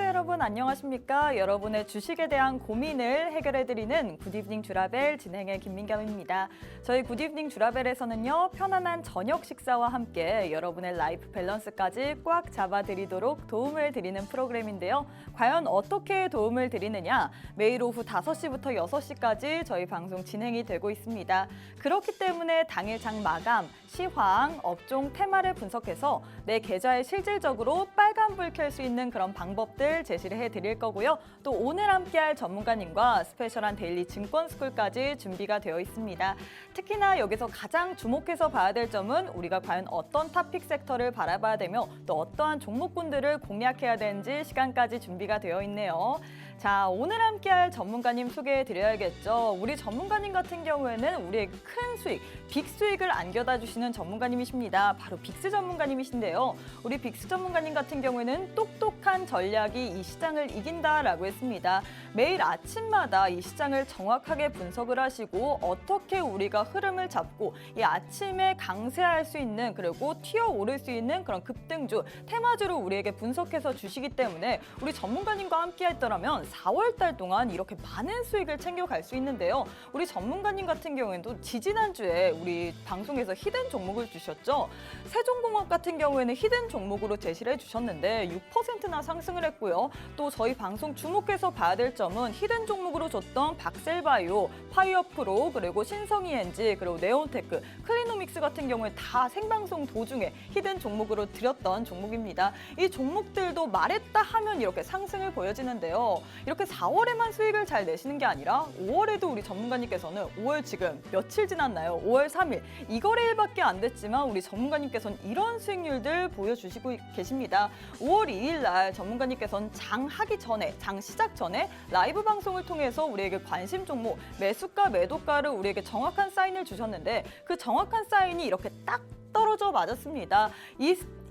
시청자 여러분 안녕하십니까? 여러분의 주식에 대한 고민을 해결해드리는 굿이브닝 주라벨 진행의 김민경입니다. 저희 굿이브닝 주라벨에서는요, 편안한 저녁 식사와 함께 여러분의 라이프 밸런스까지 꽉 잡아드리도록 도움을 드리는 프로그램인데요. 과연 어떻게 도움을 드리느냐? 매일 오후 5시부터 6시까지 저희 방송 진행이 되고 있습니다. 그렇기 때문에 당일장 마감, 시황, 업종 테마를 분석해서 내 계좌에 실질적으로 빨간불 켤 수 있는 그런 방법들 제시를 해드릴 거고요. 또 오늘 함께할 전문가님과 스페셜한 데일리 증권스쿨까지 준비가 되어 있습니다. 특히나 여기서 가장 주목해서 봐야 될 점은 우리가 과연 어떤 탑픽 섹터를 바라봐야 되며 또 어떠한 종목군들을 공략해야 되는지 시간까지 준비가 되어 있네요. 자, 오늘 함께할 전문가님 소개해드려야겠죠. 우리 전문가님 같은 경우에는 우리의 큰 수익, 빅수익을 안겨다 주시는 전문가님이십니다. 바로 빅스 전문가님이신데요. 우리 빅스 전문가님 같은 경우에는 똑똑한 전략이 이 시장을 이긴다라고 했습니다. 매일 아침마다 이 시장을 정확하게 분석을 하시고 어떻게 우리가 흐름을 잡고 이 아침에 강세할 수 있는 그리고 튀어오를 수 있는 그런 급등주, 테마주를 우리에게 분석해서 주시기 때문에 우리 전문가님과 함께 했더라면 4월 달 동안 이렇게 많은 수익을 챙겨갈 수 있는데요. 우리 전문가님 같은 경우에도 지지난주에 우리 방송에서 히든 종목을 주셨죠. 세종공업 같은 경우에는 히든 종목으로 제시를 해주셨는데 6%나 상승을 했고요. 또 저희 방송 주목해서 봐야 될 점은 히든 종목으로 줬던 박셀바이오, 파이어프로, 그리고 신성이엔지, 그리고 네온테크, 클리노믹스 같은 경우에 다 생방송 도중에 히든 종목으로 드렸던 종목입니다. 이 종목들도 말했다 하면 이렇게 상승을 보여지는데요. 이렇게 4월에만 수익을 잘 내시는 게 아니라 5월에도 우리 전문가님께서는 5월 지금 며칠 지났나요? 5월 3일. 이 거래일밖에 안 됐지만 우리 전문가님께서는 이런 수익률들 보여주시고 계십니다. 5월 2일 날 전문가님께서는 장 하기 전에, 장 시작 전에 라이브 방송을 통해서 우리에게 관심 종목, 매수가, 매도가를 우리에게 정확한 사인을 주셨는데 그 정확한 사인이 이렇게 딱 떨어져 맞았습니다.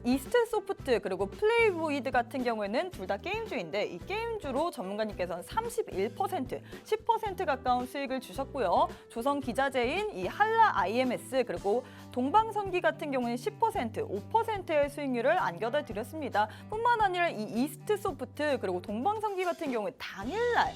이스트소프트 그리고 플레이보이드 같은 경우에는 둘 다 게임주인데 이 게임주로 전문가님께서는 31%, 10% 가까운 수익을 주셨고요. 조선기자재인 이 한라 IMS 그리고 동방선기 같은 경우는 10%, 5%의 수익률을 안겨다 드렸습니다. 뿐만 아니라 이 이스트소프트 그리고 동방선기 같은 경우에 당일날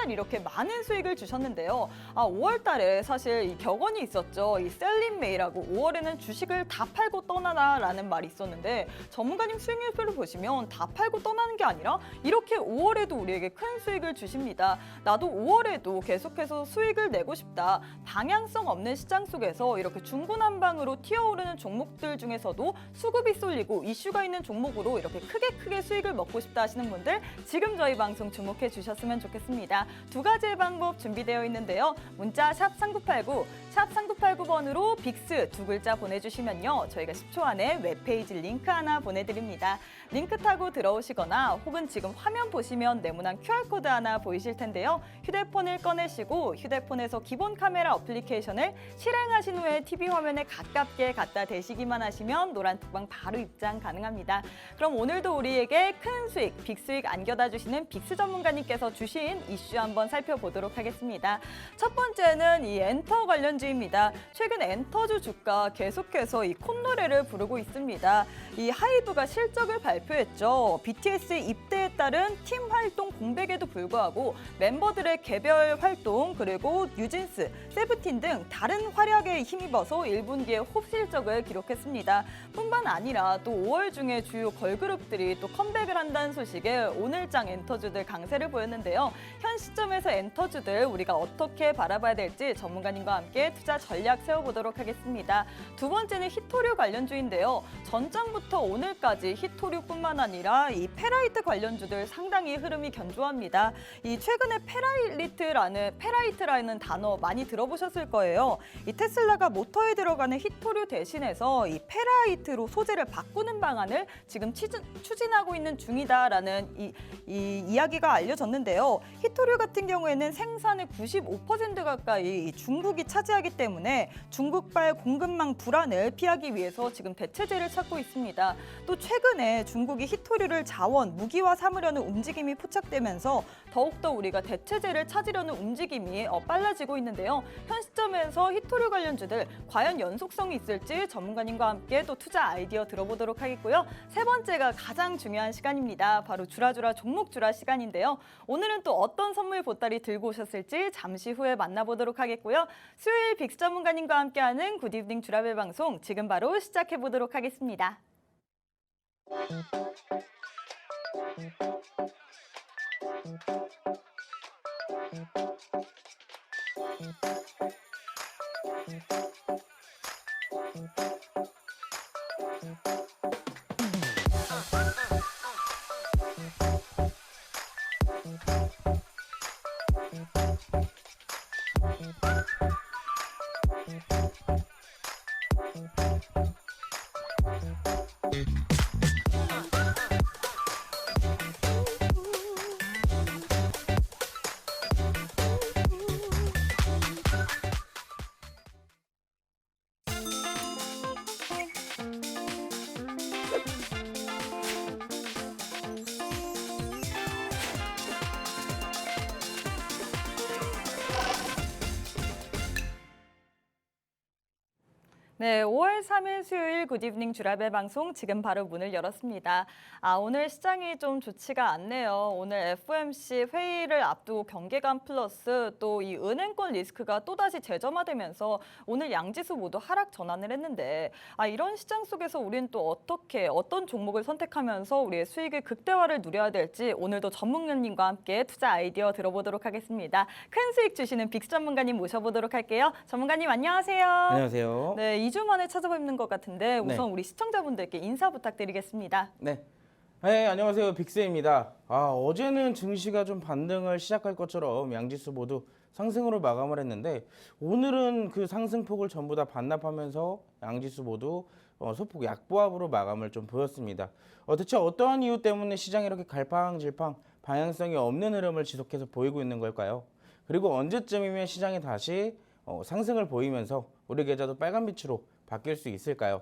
이렇게 많은 수익을 주셨는데요. 5월 달에 사실 이 격언이 있었죠. 이 셀린메이라고 5월에는 주식을 다 팔고 떠나라라는 말이 있었는데 전문가님 수익률표를 보시면 다 팔고 떠나는 게 아니라 이렇게 5월에도 우리에게 큰 수익을 주십니다. 나도 5월에도 계속해서 수익을 내고 싶다. 방향성 없는 시장 속에서 이렇게 중구난방으로 튀어오르는 종목들 중에서도 수급이 쏠리고 이슈가 있는 종목으로 이렇게 크게 수익을 먹고 싶다 하시는 분들 지금 저희 방송 주목해 주셨으면 좋겠습니다. 두 가지의 방법 준비되어 있는데요. 문자 샵 3989, 샵 3989번으로 빅스 두 글자 보내주시면요. 저희가 10초 안에 웹페이지 링크 하나 보내드립니다. 링크 타고 들어오시거나 혹은 지금 화면 보시면 네모난 QR코드 하나 보이실 텐데요. 휴대폰을 꺼내시고 휴대폰에서 기본 카메라 어플리케이션을 실행하신 후에 TV 화면에 가깝게 갖다 대시기만 하시면 노란 톡방 바로 입장 가능합니다. 그럼 오늘도 우리에게 큰 수익, 빅수익 안겨다 주시는 빅스 전문가님께서 주신 이슈 한번 살펴보도록 하겠습니다. 첫 번째는 이 엔터 관련주입니다. 최근 엔터주 주가 계속해서 이 콧노래를 부르고 있습니다. 이 하이브가 실적을 발표했죠. BTS의 입대에 따른 팀 활동 공백에도 불구하고 멤버들의 개별 활동 그리고 뉴진스, 세븐틴 등 다른 활약에 힘입어서 1분기에 홉실적을 기록했습니다. 뿐만 아니라 또 5월 중에 주요 걸그룹들이 또 컴백을 한다는 소식에 오늘장 엔터주들 강세를 보였는데요. 현 시점에서 엔터주들 우리가 어떻게 바라봐야 될지 전문가님과 함께 투자 전략 세워보도록 하겠습니다. 두 번째는 히토류 관련주인데요. 전장부터 오늘까지 히토류뿐만 아니라 이 페라이트 관련주들 상당히 흐름이 견조합니다. 이 최근에 페라이트라는 단어 많이 들어보셨을 거예요. 이 테슬라가 모터에 들어가는 히토류 대신해서 이 페라이트로 소재를 바꾸는 방안을 지금 추진하고 있는 중이다라는 이 이야기가 알려졌는데요. 히토류 같은 경우에는 생산의 95% 가까이 중국이 차지하기 때문에 중국발 공급망 불안을 피하기 위해서 지금 대체제를 찾고 있습니다. 또 최근에 중국이 히토류를 자원, 무기화 삼으려는 움직임이 포착되면서 더욱더 우리가 대체제를 찾으려는 움직임이 빨라지고 있는데요. 현 시점에서 히토류 관련주들 과연 연속성이 있을지 전문가님과 함께 또 투자 아이디어 들어보도록 하겠고요. 세 번째가 가장 중요한 시간입니다. 바로 주라주라 종목 주라 시간인데요. 오늘은 또 어떤 선물 보따리 들고 오셨을지 잠시 후에 만나보도록 하겠고요. 수요일 빅스 전문가님과 함께하는 굿이브닝 주라벨 방송 지금 바로 시작해 보도록 하겠습니다. 네, 5월 3일 수요일 굿이브닝 주라벨 방송 지금 바로 문을 열었습니다. 오늘 시장이 좀 좋지가 않네요. 오늘 FOMC 회의를 앞두고 경계감 플러스 또 이 은행권 리스크가 또다시 재점화되면서 오늘 양지수 모두 하락 전환을 했는데 이런 시장 속에서 우리는 또 어떤 종목을 선택하면서 우리의 수익의 극대화를 누려야 될지 오늘도 전문가님과 함께 투자 아이디어 들어보도록 하겠습니다. 큰 수익 주시는 빅스 전문가님 모셔보도록 할게요. 전문가님 안녕하세요. 안녕하세요. 네, 2주 만에 찾아뵙는 것 같은데 우선 우리 시청자분들께 인사 부탁드리겠습니다. 네, 안녕하세요. 빅스입니다. 어제는 증시가 좀 반등을 시작할 것처럼 양지수 모두 상승으로 마감을 했는데 오늘은 그 상승폭을 전부 다 반납하면서 양지수 모두 소폭 약보합으로 마감을 좀 보였습니다. 대체 어떠한 이유 때문에 시장이 이렇게 갈팡질팡 방향성이 없는 흐름을 지속해서 보이고 있는 걸까요? 그리고 언제쯤이면 시장이 다시 상승을 보이면서 우리 계좌도 빨간빛으로 바뀔 수 있을까요?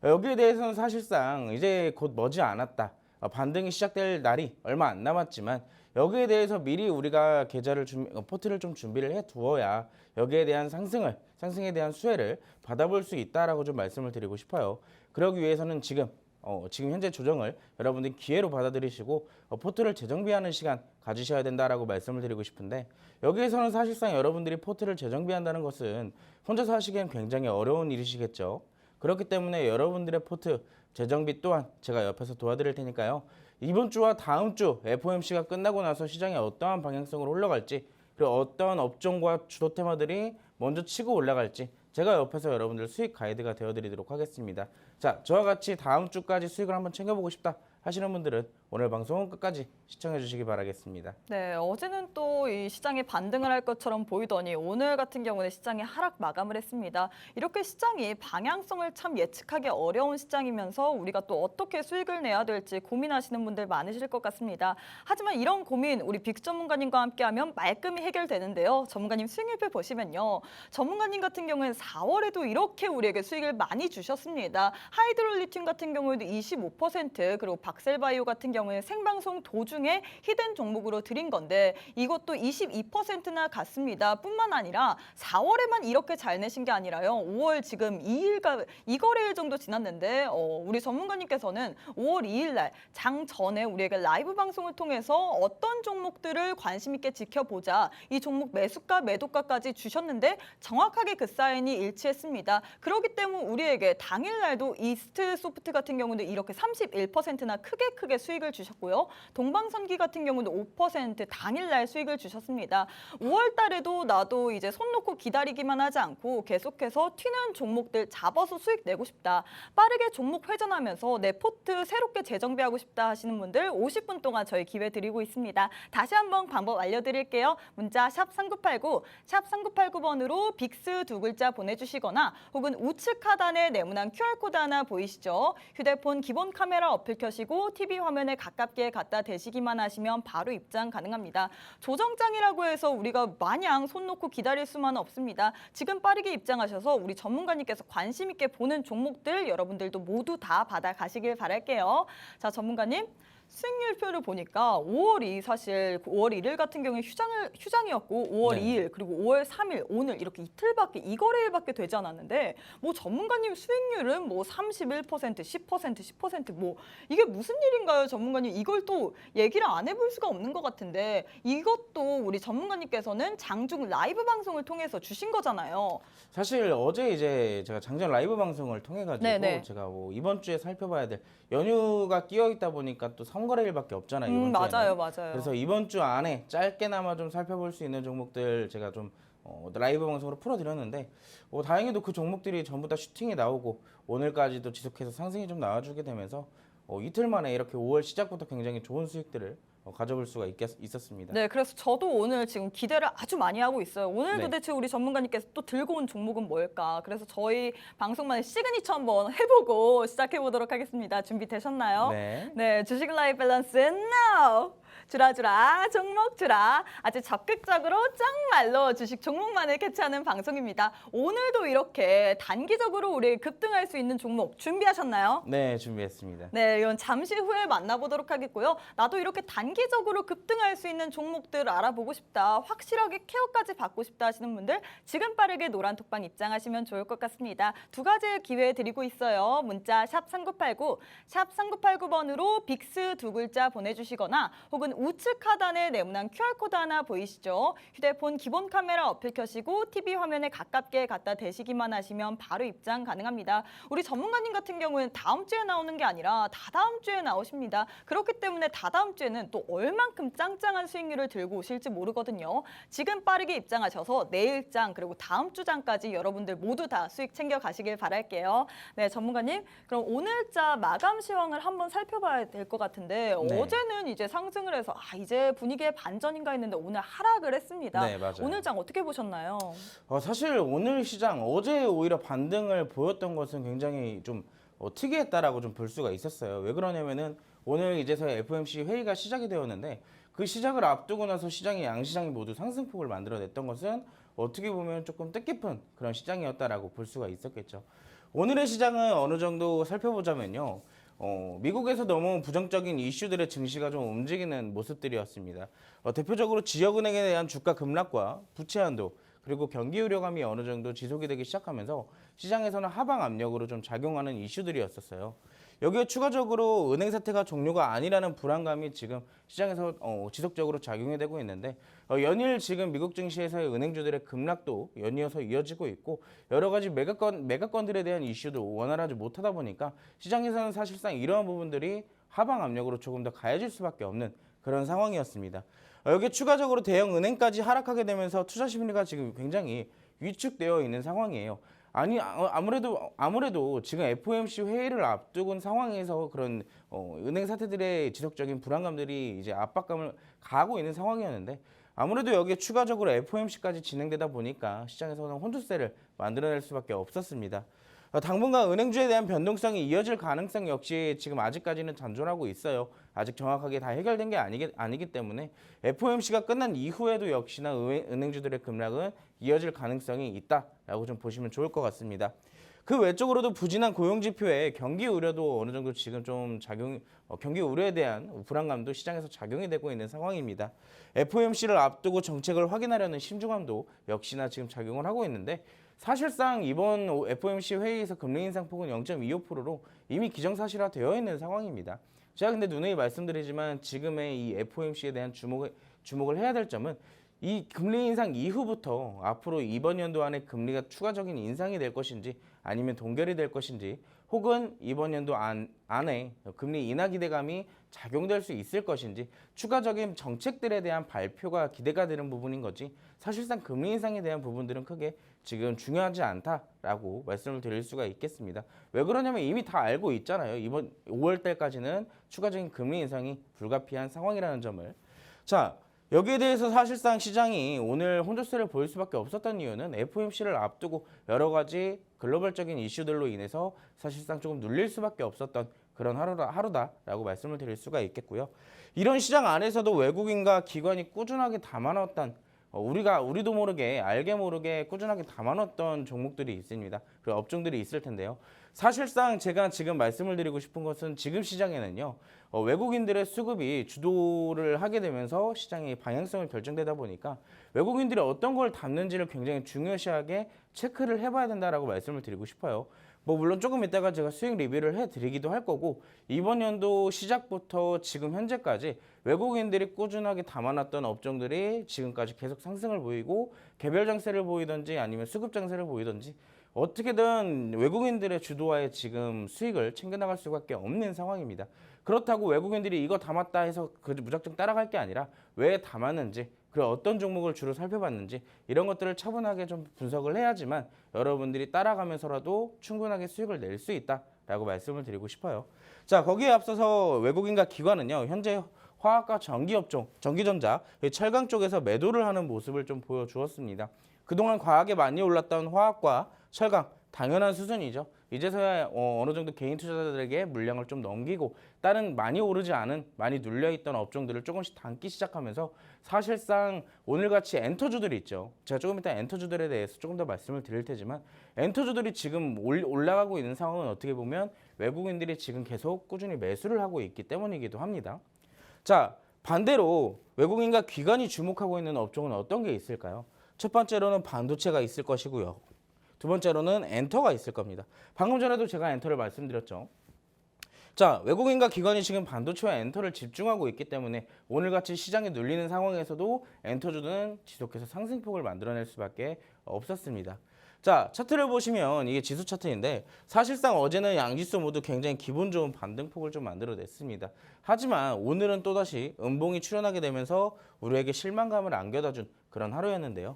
여기에 대해서는 사실상 이제 곧 머지않았다. 반등이 시작될 날이 얼마 안 남았지만 여기에 대해서 미리 우리가 계좌를 포트를 좀 준비를 해 두어야 여기에 대한 상승에 대한 수혜를 받아볼 수 있다라고 좀 말씀을 드리고 싶어요. 그러기 위해서는 지금 현재 조정을 여러분들이 기회로 받아들이시고 포트를 재정비하는 시간 가지셔야 된다라고 말씀을 드리고 싶은데 여기에서는 사실상 여러분들이 포트를 재정비한다는 것은 혼자서 하시기엔 굉장히 어려운 일이시겠죠. 그렇기 때문에 여러분들의 포트 재정비 또한 제가 옆에서 도와드릴 테니까요. 이번 주와 다음 주 FOMC가 끝나고 나서 시장이 어떠한 방향성으로 올라갈지 그리고 어떠한 업종과 주도 테마들이 먼저 치고 올라갈지 제가 옆에서 여러분들 수익 가이드가 되어드리도록 하겠습니다. 자, 저와 같이 다음 주까지 수익을 한번 챙겨보고 싶다 하시는 분들은 오늘 방송 끝까지 시청해 주시기 바라겠습니다. 네, 어제는 또 이 시장이 반등을 할 것처럼 보이더니 오늘 같은 경우는 시장이 하락 마감을 했습니다. 이렇게 시장이 방향성을 참 예측하기 어려운 시장이면서 우리가 또 어떻게 수익을 내야 될지 고민하시는 분들 많으실 것 같습니다. 하지만 이런 고민 우리 빅스 전문가님과 함께하면 말끔히 해결되는데요. 전문가님 수익률표 보시면요. 전문가님 같은 경우는 4월에도 이렇게 우리에게 수익을 많이 주셨습니다. 하이드롤리튬 같은 경우에도 25% 그리고 박셀바이오 같은 경우에 생방송 도중에 히든 종목으로 드린 건데 이것도 22%나 갔습니다. 뿐만 아니라 4월에만 이렇게 잘 내신 게 아니라요. 5월 지금 2거래일 정도 지났는데 우리 전문가님께서는 5월 2일 날 장 전에 우리에게 라이브 방송을 통해서 어떤 종목들을 관심 있게 지켜보자. 이 종목 매수가 매도가까지 주셨는데 정확하게 그 사인이 일치했습니다. 그렇기 때문에 우리에게 당일 날도 이스트 소프트 같은 경우는 이렇게 31%나 크게 수익을 주셨고요. 동방선기 같은 경우는 5% 당일날 수익을 주셨습니다. 5월 달에도 나도 이제 손 놓고 기다리기만 하지 않고 계속해서 튀는 종목들 잡아서 수익 내고 싶다. 빠르게 종목 회전하면서 내 포트 새롭게 재정비하고 싶다 하시는 분들 50분 동안 저희 기회 드리고 있습니다. 다시 한번 방법 알려드릴게요. 문자 샵 3989, 샵 3989번으로 빅스 두 글자 보내주시거나 혹은 우측 하단에 네모난 QR코드 하나 보이시죠? 휴대폰 기본 카메라 어플 켜시고 TV 화면에 가깝게 갖다 대시기만 하시면 바로 입장 가능합니다. 조정장이라고 해서 우리가 마냥 손 놓고 기다릴 수만은 없습니다. 지금 빠르게 입장하셔서 우리 전문가님께서 관심 있게 보는 종목들 여러분들도 모두 다 받아가시길 바랄게요. 자, 전문가님. 수익률표를 보니까 5월이 사실 5월 1일 같은 경우에 휴장이었고 5월 네. 2일 그리고 5월 3일 오늘 이렇게 이틀밖에 이 거래일밖에 되지 않았는데 뭐 전문가님 수익률은 뭐 31%, 10%, 뭐 이게 무슨 일인가요, 전문가님? 이걸 또 얘기를 안 해볼 수가 없는 것 같은데 이것도 우리 전문가님께서는 장중 라이브 방송을 통해서 주신 거잖아요. 사실 어제 이제 제가 장전 라이브 방송을 통해 가지고 네네. 제가 뭐 이번 주에 살펴봐야 될 연휴가 끼어 있다 보니까 또 선거래일밖에 없잖아요, 이번 주에는. 맞아요. 그래서 이번 주 안에 짧게나마 좀 살펴볼 수 있는 종목들 제가 좀 라이브 방송으로 풀어드렸는데 다행히도 그 종목들이 전부 다 슈팅이 나오고 오늘까지도 지속해서 상승이 좀 나와주게 되면서 이틀 만에 이렇게 5월 시작부터 굉장히 좋은 수익들을 가져볼 수가 있었습니다. 네, 그래서 저도 오늘 지금 기대를 아주 많이 하고 있어요. 오늘 네. 도대체 우리 전문가님께서 또 들고 온 종목은 뭘까? 그래서 저희 방송만의 시그니처 한번 해보고 시작해 보도록 하겠습니다. 준비되셨나요? 네. 네, 주식 라이브 밸런스 now! 주라 종목 주라 아주 적극적으로 정말로 주식 종목만을 캐치하는 방송입니다. 오늘도 이렇게 단기적으로 우리 급등할 수 있는 종목 준비하셨나요? 네, 준비했습니다. 네, 이건 잠시 후에 만나보도록 하겠고요. 나도 이렇게 단기적으로 급등할 수 있는 종목들 알아보고 싶다, 확실하게 케어까지 받고 싶다 하시는 분들 지금 빠르게 노란 톡방 입장하시면 좋을 것 같습니다. 두 가지의 기회 드리고 있어요. 문자 샵 3989, 샵 3989번으로 빅스 두 글자 보내주시거나 혹은 우측 하단에 네모난 QR코드 하나 보이시죠? 휴대폰 기본 카메라 어플 켜시고 TV 화면에 가깝게 갖다 대시기만 하시면 바로 입장 가능합니다. 우리 전문가님 같은 경우는 다음 주에 나오는 게 아니라 다다음 주에 나오십니다. 그렇기 때문에 다다음 주에는 또 얼만큼 짱짱한 수익률을 들고 오실지 모르거든요. 지금 빠르게 입장하셔서 내일장 그리고 다음 주장까지 여러분들 모두 다 수익 챙겨 가시길 바랄게요. 네, 전문가님, 그럼 오늘자 마감 시황을 한번 살펴봐야 될 것 같은데 네. 어제는 이제 상승을 해서 이제 분위기의 반전인가 했는데 오늘 하락을 했습니다. 네, 맞아요. 오늘 장 어떻게 보셨나요? 사실 오늘 시장 어제 오히려 반등을 보였던 것은 굉장히 좀 특이했다라고 좀 볼 수가 있었어요. 왜 그러냐면은 오늘 이제서야 FOMC 회의가 시작이 되었는데 그 시작을 앞두고 나서 양시장이 모두 상승폭을 만들어냈던 것은 어떻게 보면 조금 뜻깊은 그런 시장이었다라고 볼 수가 있었겠죠. 오늘의 시장은 어느 정도 살펴보자면요. 미국에서 너무 부정적인 이슈들의 증시가 좀 움직이는 모습들이었습니다. 대표적으로 지역은행에 대한 주가 급락과 부채 한도 그리고 경기 우려감이 어느 정도 지속이 되기 시작하면서 시장에서는 하방 압력으로 좀 작용하는 이슈들이었었어요. 여기에 추가적으로 은행 사태가 종료가 아니라는 불안감이 지금 시장에서 지속적으로 작용이 되고 있는데 연일 지금 미국 증시에서의 은행주들의 급락도 연이어서 이어지고 있고 여러 가지 매각건들에 대한 이슈도 원활하지 못하다 보니까 시장에서는 사실상 이러한 부분들이 하방 압력으로 조금 더 가해질 수밖에 없는 그런 상황이었습니다. 여기에 추가적으로 대형 은행까지 하락하게 되면서 투자 심리가 지금 굉장히 위축되어 있는 상황이에요. 아무래도 지금 FOMC 회의를 앞두고 상황에서 그런 은행 사태들의 지속적인 불안감들이 이제 압박감을 가하고 있는 상황이었는데 아무래도 여기에 추가적으로 FOMC까지 진행되다 보니까 시장에서는 혼조세를 만들어낼 수밖에 없었습니다. 당분간 은행주에 대한 변동성이 이어질 가능성 역시 지금 아직까지는 잔존하고 있어요. 아직 정확하게 다 해결된 게 아니기 때문에 FOMC가 끝난 이후에도 역시나 은행주들의 급락은 이어질 가능성이 있다라고 좀 보시면 좋을 것 같습니다. 그 외적으로도 부진한 고용지표에 경기 우려도 어느 정도 지금 좀 경기 우려에 대한 불안감도 시장에서 작용이 되고 있는 상황입니다. FOMC를 앞두고 정책을 확인하려는 신중함도 역시나 지금 작용을 하고 있는데 사실상 이번 FOMC 회의에서 금리 인상폭은 0.25%로 이미 기정사실화 되어 있는 상황입니다. 제가 근데 누누이 말씀드리지만 지금의 이 FOMC에 대한 주목을 해야 될 점은 이 금리 인상 이후부터 앞으로 이번 연도 안에 금리가 추가적인 인상이 될 것인지 아니면 동결이 될 것인지 혹은 이번 연도 안에 금리 인하 기대감이 작용될 수 있을 것인지 추가적인 정책들에 대한 발표가 기대가 되는 부분인 거지 사실상 금리 인상에 대한 부분들은 크게 지금 중요하지 않다라고 말씀을 드릴 수가 있겠습니다. 왜 그러냐면 이미 다 알고 있잖아요. 이번 5월 달까지는 추가적인 금리 인상이 불가피한 상황이라는 점을. 자, 여기에 대해서 사실상 시장이 오늘 혼조세를 보일 수밖에 없었던 이유는 FOMC를 앞두고 여러 가지 글로벌적인 이슈들로 인해서 사실상 조금 눌릴 수밖에 없었던 그런 하루다라고 말씀을 드릴 수가 있겠고요. 이런 시장 안에서도 외국인과 기관이 꾸준하게 담아놨던 우리도 모르게 알게 모르게 꾸준하게 담아놨던 종목들이 있습니다. 그리고 업종들이 있을 텐데요. 사실상 제가 지금 말씀을 드리고 싶은 것은 지금 시장에는요. 외국인들의 수급이 주도를 하게 되면서 시장의 방향성을 결정되다 보니까 외국인들이 어떤 걸 담는지를 굉장히 중요시하게 체크를 해봐야 된다라고 말씀을 드리고 싶어요. 물론 조금 이따가 제가 수익 리뷰를 해드리기도 할 거고 이번 연도 시작부터 지금 현재까지 외국인들이 꾸준하게 담아놨던 업종들이 지금까지 계속 상승을 보이고 개별 장세를 보이든지 아니면 수급 장세를 보이든지 어떻게든 외국인들의 주도하에 지금 수익을 챙겨나갈 수밖에 없는 상황입니다. 그렇다고 외국인들이 이거 담았다 해서 무작정 따라갈 게 아니라 왜 담았는지 그리고 어떤 종목을 주로 살펴봤는지 이런 것들을 차분하게 좀 분석을 해야지만 여러분들이 따라가면서라도 충분하게 수익을 낼 수 있다라고 말씀을 드리고 싶어요. 자, 거기에 앞서서 외국인과 기관은요. 현재 화학과 전기업종, 전기전자, 철강 쪽에서 매도를 하는 모습을 좀 보여주었습니다. 그동안 과하게 많이 올랐던 화학과 철강, 당연한 수준이죠. 이제서야 어느 정도 개인 투자자들에게 물량을 좀 넘기고 다른 많이 오르지 않은 많이 눌려있던 업종들을 조금씩 담기 시작하면서 사실상 오늘같이 엔터주들이 있죠. 제가 조금 이따 엔터주들에 대해서 조금 더 말씀을 드릴 테지만 엔터주들이 지금 올라가고 있는 상황은 어떻게 보면 외국인들이 지금 계속 꾸준히 매수를 하고 있기 때문이기도 합니다. 자, 반대로 외국인과 기관이 주목하고 있는 업종은 어떤 게 있을까요? 첫 번째로는 반도체가 있을 것이고요. 두 번째로는 엔터가 있을 겁니다. 방금 전에도 제가 엔터를 말씀드렸죠. 자, 외국인과 기관이 지금 반도체와 엔터를 집중하고 있기 때문에 오늘같이 시장에 눌리는 상황에서도 엔터주는 지속해서 상승폭을 만들어낼 수밖에 없었습니다. 자, 차트를 보시면 이게 지수 차트인데 사실상 어제는 양지수 모두 굉장히 기분 좋은 반등폭을 좀 만들어냈습니다. 하지만 오늘은 또다시 음봉이 출현하게 되면서 우리에게 실망감을 안겨다준 그런 하루였는데요.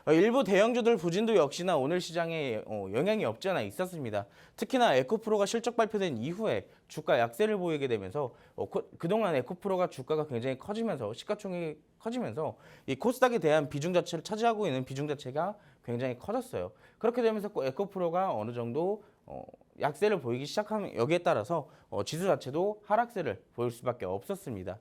일부 대형주들 부진도 역시나 오늘 시장에 영향이 없지 않아 있었습니다. 특히나 에코프로가 실적 발표된 이후에 주가 약세를 보이게 되면서 그동안 에코프로가 주가가 굉장히 커지면서 시가총액이 커지면서 이 코스닥에 대한 비중 자체를 차지하고 있는 비중 자체가 굉장히 커졌어요. 그렇게 되면서 에코프로가 어느 정도 약세를 보이기 시작하면 여기에 따라서 지수 자체도 하락세를 보일 수밖에 없었습니다.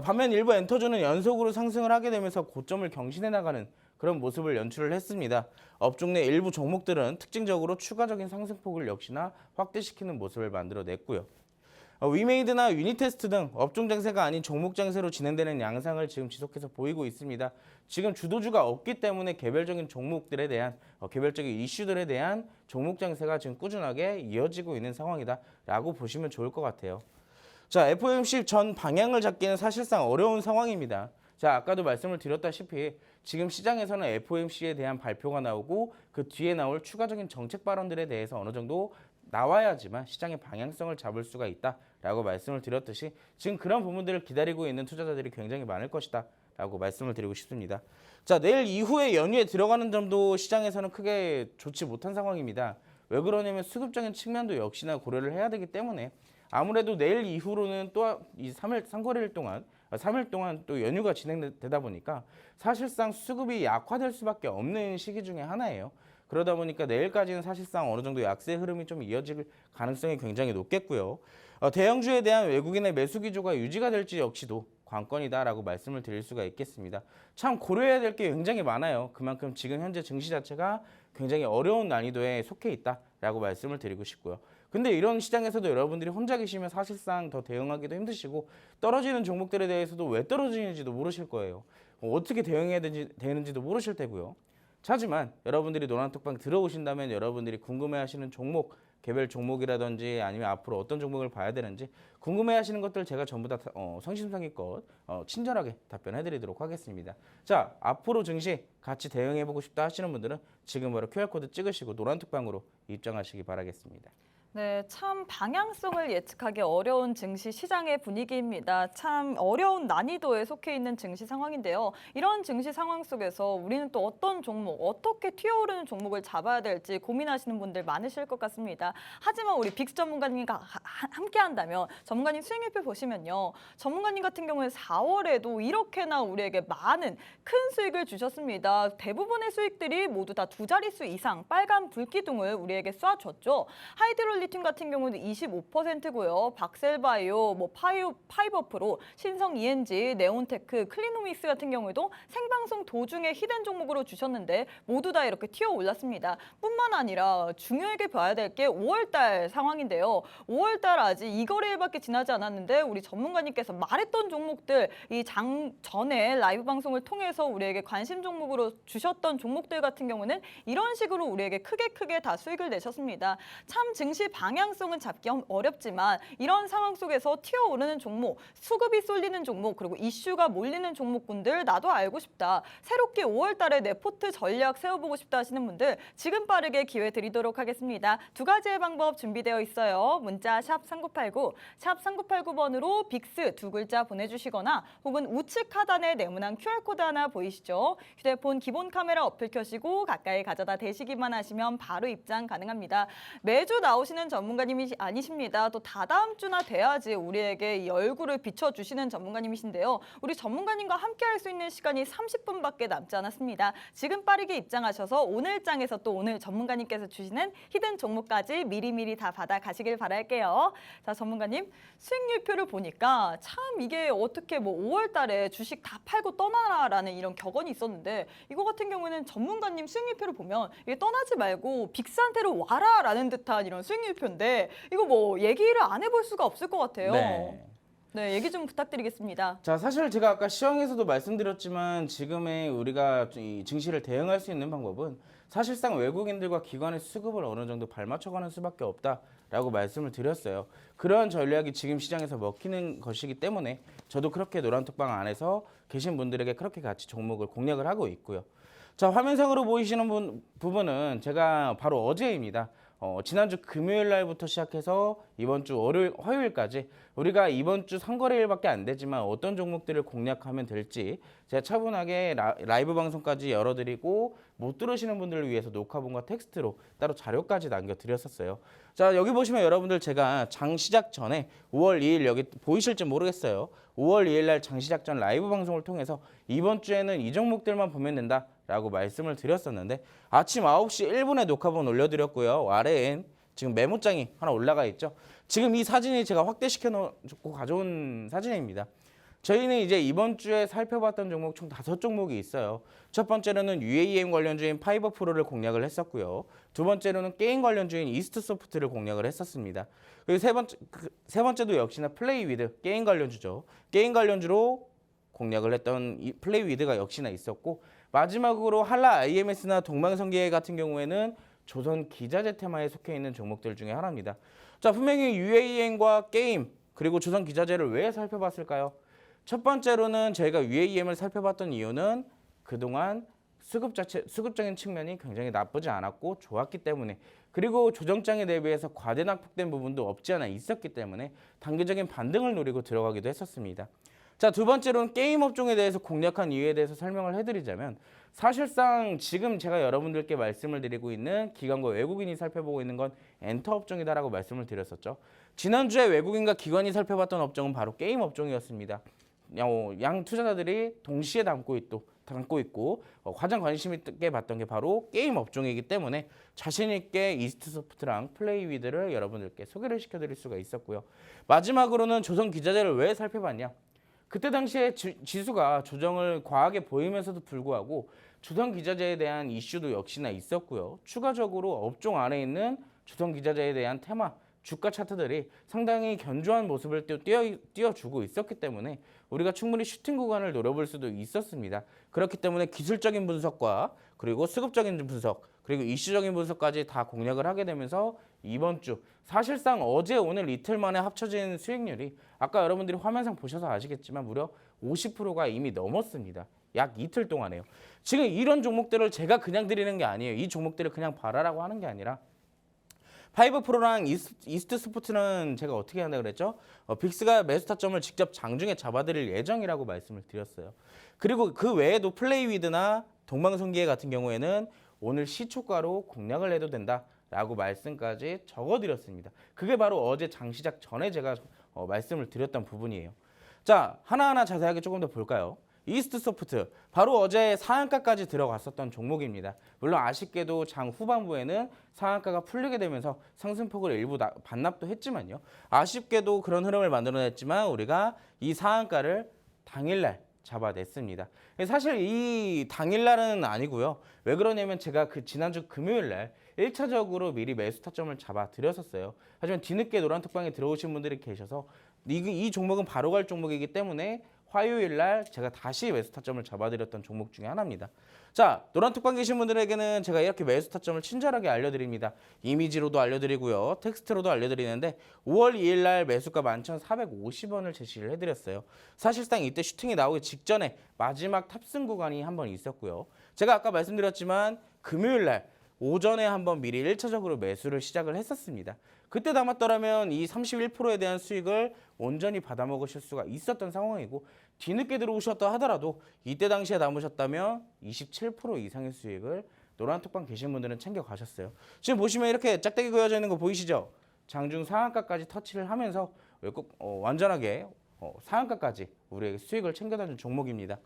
반면 일부 엔터주는 연속으로 상승을 하게 되면서 고점을 경신해 나가는 그런 모습을 연출을 했습니다. 업종 내 일부 종목들은 특징적으로 추가적인 상승폭을 역시나 확대시키는 모습을 만들어냈고요. 위메이드나 유니테스트 등 업종 장세가 아닌 종목 장세로 진행되는 양상을 지금 지속해서 보이고 있습니다. 지금 주도주가 없기 때문에 개별적인 종목들에 대한 개별적인 이슈들에 대한 종목 장세가 지금 꾸준하게 이어지고 있는 상황이다라고 보시면 좋을 것 같아요. 자, FOMC 전 방향을 잡기는 사실상 어려운 상황입니다. 자, 아까도 말씀을 드렸다시피 지금 시장에서는 FOMC에 대한 발표가 나오고 그 뒤에 나올 추가적인 정책 발언들에 대해서 어느 정도 나와야지만 시장의 방향성을 잡을 수가 있다라고 말씀을 드렸듯이 지금 그런 부분들을 기다리고 있는 투자자들이 굉장히 많을 것이다 라고 말씀을 드리고 싶습니다. 자, 내일 이후에 연휴에 들어가는 점도 시장에서는 크게 좋지 못한 상황입니다. 왜 그러냐면 수급적인 측면도 역시나 고려를 해야 되기 때문에 아무래도 내일 이후로는 또 이 3일 동안 또 연휴가 진행되다 보니까 사실상 수급이 약화될 수밖에 없는 시기 중에 하나예요. 그러다 보니까 내일까지는 사실상 어느 정도 약세 흐름이 좀 이어질 가능성이 굉장히 높겠고요. 대형주에 대한 외국인의 매수 기조가 유지가 될지 역시도 관건이다라고 말씀을 드릴 수가 있겠습니다. 참 고려해야 될 게 굉장히 많아요. 그만큼 지금 현재 증시 자체가 굉장히 어려운 난이도에 속해 있다라고 말씀을 드리고 싶고요. 근데 이런 시장에서도 여러분들이 혼자 계시면 사실상 더 대응하기도 힘드시고 떨어지는 종목들에 대해서도 왜 떨어지는지도 모르실 거예요. 어떻게 대응해야 되는지도 모르실 테고요. 하지만 여러분들이 노란톡방 들어오신다면 여러분들이 궁금해하시는 종목, 개별 종목이라든지 아니면 앞으로 어떤 종목을 봐야 되는지 궁금해하시는 것들 제가 전부 다 성심성의껏 친절하게 답변해드리도록 하겠습니다. 자, 앞으로 증시 같이 대응해보고 싶다 하시는 분들은 지금 바로 QR코드 찍으시고 노란톡방으로 입장하시기 바라겠습니다. 네, 참 방향성을 예측하기 어려운 증시 시장의 분위기입니다. 참 어려운 난이도에 속해 있는 증시 상황인데요. 이런 증시 상황 속에서 우리는 또 어떤 종목, 어떻게 튀어오르는 종목을 잡아야 될지 고민하시는 분들 많으실 것 같습니다. 하지만 우리 빅스 전문가님과 함께 한다면 전문가님 수익률표 보시면요. 전문가님 같은 경우에 4월에도 이렇게나 우리에게 많은 큰 수익을 주셨습니다. 대부분의 수익들이 모두 다 두 자릿수 이상 빨간 불기둥을 우리에게 쏴줬죠. 하이드롤릭 모빌리팀 같은 경우는 25%고요. 박셀바이오, 파이버프로, 신성 ENG, 네온테크, 클리노믹스 같은 경우에도 생방송 도중에 히든 종목으로 주셨는데 모두 다 이렇게 튀어 올랐습니다. 뿐만 아니라 중요하게 봐야 될 게 5월달 상황인데요. 5월달 아직 2거래일밖에 지나지 않았는데 우리 전문가님께서 말했던 종목들, 이 장 전에 라이브 방송을 통해서 우리에게 관심 종목으로 주셨던 종목들 같은 경우는 이런 식으로 우리에게 크게 다 수익을 내셨습니다. 참 증시 방향성은 잡기 어렵지만 이런 상황 속에서 튀어오르는 종목, 수급이 쏠리는 종목, 그리고 이슈가 몰리는 종목군들 나도 알고 싶다. 새롭게 5월 달에 내 포트 전략 세워보고 싶다 하시는 분들 지금 빠르게 기회 드리도록 하겠습니다. 두 가지의 방법 준비되어 있어요. 문자 샵 3989, 샵 3989번으로 빅스 두 글자 보내주시거나 혹은 우측 하단에 네모난 QR코드 하나 보이시죠? 휴대폰 기본 카메라 어플 켜시고 가까이 가져다 대시기만 하시면 바로 입장 가능합니다. 매주 나오시는 전문가님이 아니십니다. 또 다다음 주나 돼야지 우리에게 이 얼굴을 비춰주시는 전문가님이신데요. 우리 전문가님과 함께 할 수 있는 시간이 30분밖에 남지 않았습니다. 지금 빠르게 입장하셔서 오늘 장에서 또 오늘 전문가님께서 주시는 히든 종목까지 미리미리 다 받아 가시길 바랄게요. 자, 전문가님, 수익률표를 보니까 참 이게 어떻게 뭐 5월 달에 주식 다 팔고 떠나라라는 이런 격언이 있었는데 이거 같은 경우에는 전문가님 수익률표를 보면 이게 떠나지 말고 빅스한테로 와라라는 듯한 이런 수익률표인데 이거 뭐 얘기를 안 해볼 수가 없을 것 같아요. 네, 얘기 좀 부탁드리겠습니다. 자, 사실 제가 아까 시황에서도 말씀드렸지만 지금의 우리가 이 증시를 대응할 수 있는 방법은 사실상 외국인들과 기관의 수급을 어느 정도 발맞춰가는 수밖에 없다라고 말씀을 드렸어요. 그러한 전략이 지금 시장에서 먹히는 것이기 때문에 저도 그렇게 노란톡방 안에서 계신 분들에게 그렇게 같이 종목을 공략을 하고 있고요. 자, 화면상으로 보이시는 부분은 제가 바로 어제입니다. 지난주 금요일 날부터 시작해서 이번 주 화요일까지 우리가 이번 주 상거래일밖에 안 되지만 어떤 종목들을 공략하면 될지 제가 차분하게 라이브 방송까지 열어드리고 못 들으시는 분들을 위해서 녹화본과 텍스트로 따로 자료까지 남겨드렸었어요. 자, 여기 보시면 여러분들 제가 장 시작 전에 5월 2일 여기 보이실지 모르겠어요. 5월 2일 날 장 시작 전 라이브 방송을 통해서 이번 주에는 이 종목들만 보면 된다 라고 말씀을 드렸었는데 아침 9시 1분에 녹화본 올려드렸고요. 아래엔 지금 메모장이 하나 올라가 있죠. 지금 이 사진이 제가 확대시켜 놓고 가져온 사진입니다. 저희는 이제 이번 주에 살펴봤던 종목 총 5종목이 있어요. 첫 번째로는 UAM 관련주인 파이버프로를 공략을 했었고요. 두 번째로는 게임 관련주인 이스트소프트를 공략을 했었습니다. 그리고 세 번째도 역시나 플레이위드 게임 관련주죠. 게임 관련주로 공략을 했던 이 플레이위드가 역시나 있었고 마지막으로 한라 IMS나 동방성기회 같은 경우에는 조선 기자재 테마에 속해 있는 종목들 중에 하나입니다. 자, 분명히 UAM과 게임 그리고 조선 기자재를 왜 살펴봤을까요? 첫 번째로는 저희가 UAM을 살펴봤던 이유는 그동안 수급적인 측면이 굉장히 나쁘지 않았고 좋았기 때문에 그리고 조정장에 대비해서 과대 낙폭된 부분도 없지 않아 있었기 때문에 단기적인 반등을 노리고 들어가기도 했었습니다. 자, 두 번째로는 게임 업종에 대해서 공략한 이유에 대해서 설명을 해드리자면 사실상 지금 제가 여러분들께 말씀을 드리고 있는 기관과 외국인이 살펴보고 있는 건 엔터 업종이다라고 말씀을 드렸었죠. 지난주에 외국인과 기관이 살펴봤던 업종은 바로 게임 업종이었습니다. 양 투자자들이 동시에 담고 있고 가장 관심 있게 봤던 게 바로 게임 업종이기 때문에 자신 있게 이스트소프트랑 플레이위드를 여러분들께 소개를 시켜드릴 수가 있었고요. 마지막으로는 조선 기자재를 왜 살펴봤냐? 그때 당시에 지수가 조정을 과하게 보이면서도 불구하고 조선 기자재에 대한 이슈도 역시나 있었고요. 추가적으로 업종 안에 있는 조선 기자재에 대한 테마, 주가 차트들이 상당히 견조한 모습을 띄워주고 있었기 때문에 우리가 충분히 슈팅 구간을 노려볼 수도 있었습니다. 그렇기 때문에 기술적인 분석과 그리고 수급적인 분석 그리고 이슈적인 분석까지 다 공략을 하게 되면서 이번 주 사실상 어제 오늘 이틀 만에 합쳐진 수익률이 아까 여러분들이 화면상 보셔서 아시겠지만 무려 50%가 이미 넘었습니다. 약 이틀 동안에요. 지금 이런 종목들을 제가 그냥 드리는 게 아니에요. 이 종목들을 그냥 봐라라고 하는 게 아니라 파이버프로랑 이스트스포츠는 제가 어떻게 한다 그랬죠? 빅스가 매수 타점을 직접 장중에 잡아드릴 예정이라고 말씀을 드렸어요. 그리고 그 외에도 플레이위드나 동방성기회 같은 경우에는 오늘 시초가로 공략을 해도 된다라고 말씀까지 적어드렸습니다. 그게 바로 어제 장 시작 전에 제가 말씀을 드렸던 부분이에요. 자, 하나하나 자세하게 조금 더 볼까요? 이스트소프트, 바로 어제 상한가까지 들어갔었던 종목입니다. 물론 아쉽게도 장 후반부에는 상한가가 풀리게 되면서 상승폭을 일부 반납도 했지만요. 아쉽게도 그런 흐름을 만들어냈지만 우리가 이 상한가를 당일날 잡아냈습니다. 사실 이 당일날은 아니고요. 왜 그러냐면 제가 그 지난주 금요일날 1차적으로 미리 매수 타점을 잡아드렸었어요. 하지만 뒤늦게 노란톡방에 들어오신 분들이 계셔서 이 종목은 바로 갈 종목이기 때문에 화요일 날 제가 다시 매수 타점을 잡아드렸던 종목 중에 하나입니다. 자, 노란톡방 계신 분들에게는 제가 이렇게 매수 타점을 친절하게 알려드립니다. 이미지로도 알려드리고요. 텍스트로도 알려드리는데 5월 2일 날 매수가 11,450원을 제시를 해드렸어요. 사실상 이때 슈팅이 나오기 직전에 마지막 탑승 구간이 한번 있었고요. 제가 아까 말씀드렸지만 금요일 날 오전에 한번 미리 1차적으로 매수를 시작을 했었습니다. 그때 남았더라면 이 31%에 대한 수익을 온전히 받아먹으실 수가 있었던 상황이고 뒤늦게 들어오셨다 하더라도 이때 당시에 남으셨다면 27% 이상의 수익을 노란톡방 계신 분들은 챙겨가셨어요. 지금 보시면 이렇게 짝대기 그어져 있는 거 보이시죠? 장중 상한가까지 터치를 하면서 완전하게 상한가까지 우리에게 수익을 챙겨다준 종목입니다.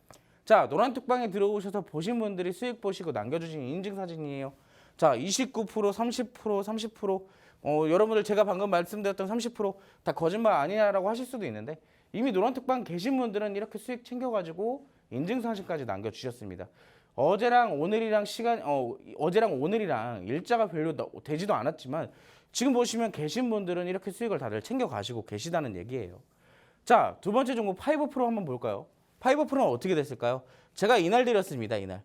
자, 노란톡방에 들어오셔서 보신 분들이 수익 보시고 남겨주신 인증사진이에요. 자, 29%, 30%, 30%. 여러분들 제가 방금 말씀드렸던 30%다 거짓말 아니냐라고 하실 수도 있는데 이미 노란톡방 계신 분들은 이렇게 수익 챙겨가지고 인증사진까지 남겨주셨습니다. 어제랑 오늘이랑 일자가 별로 되지도 않았지만 지금 보시면 계신 분들은 이렇게 수익을 다들 챙겨가시고 계시다는 얘기예요. 자, 두 번째 종목 5% 한번 볼까요? 5%는 어떻게 됐을까요? 제가 이날 드렸습니다. 이날.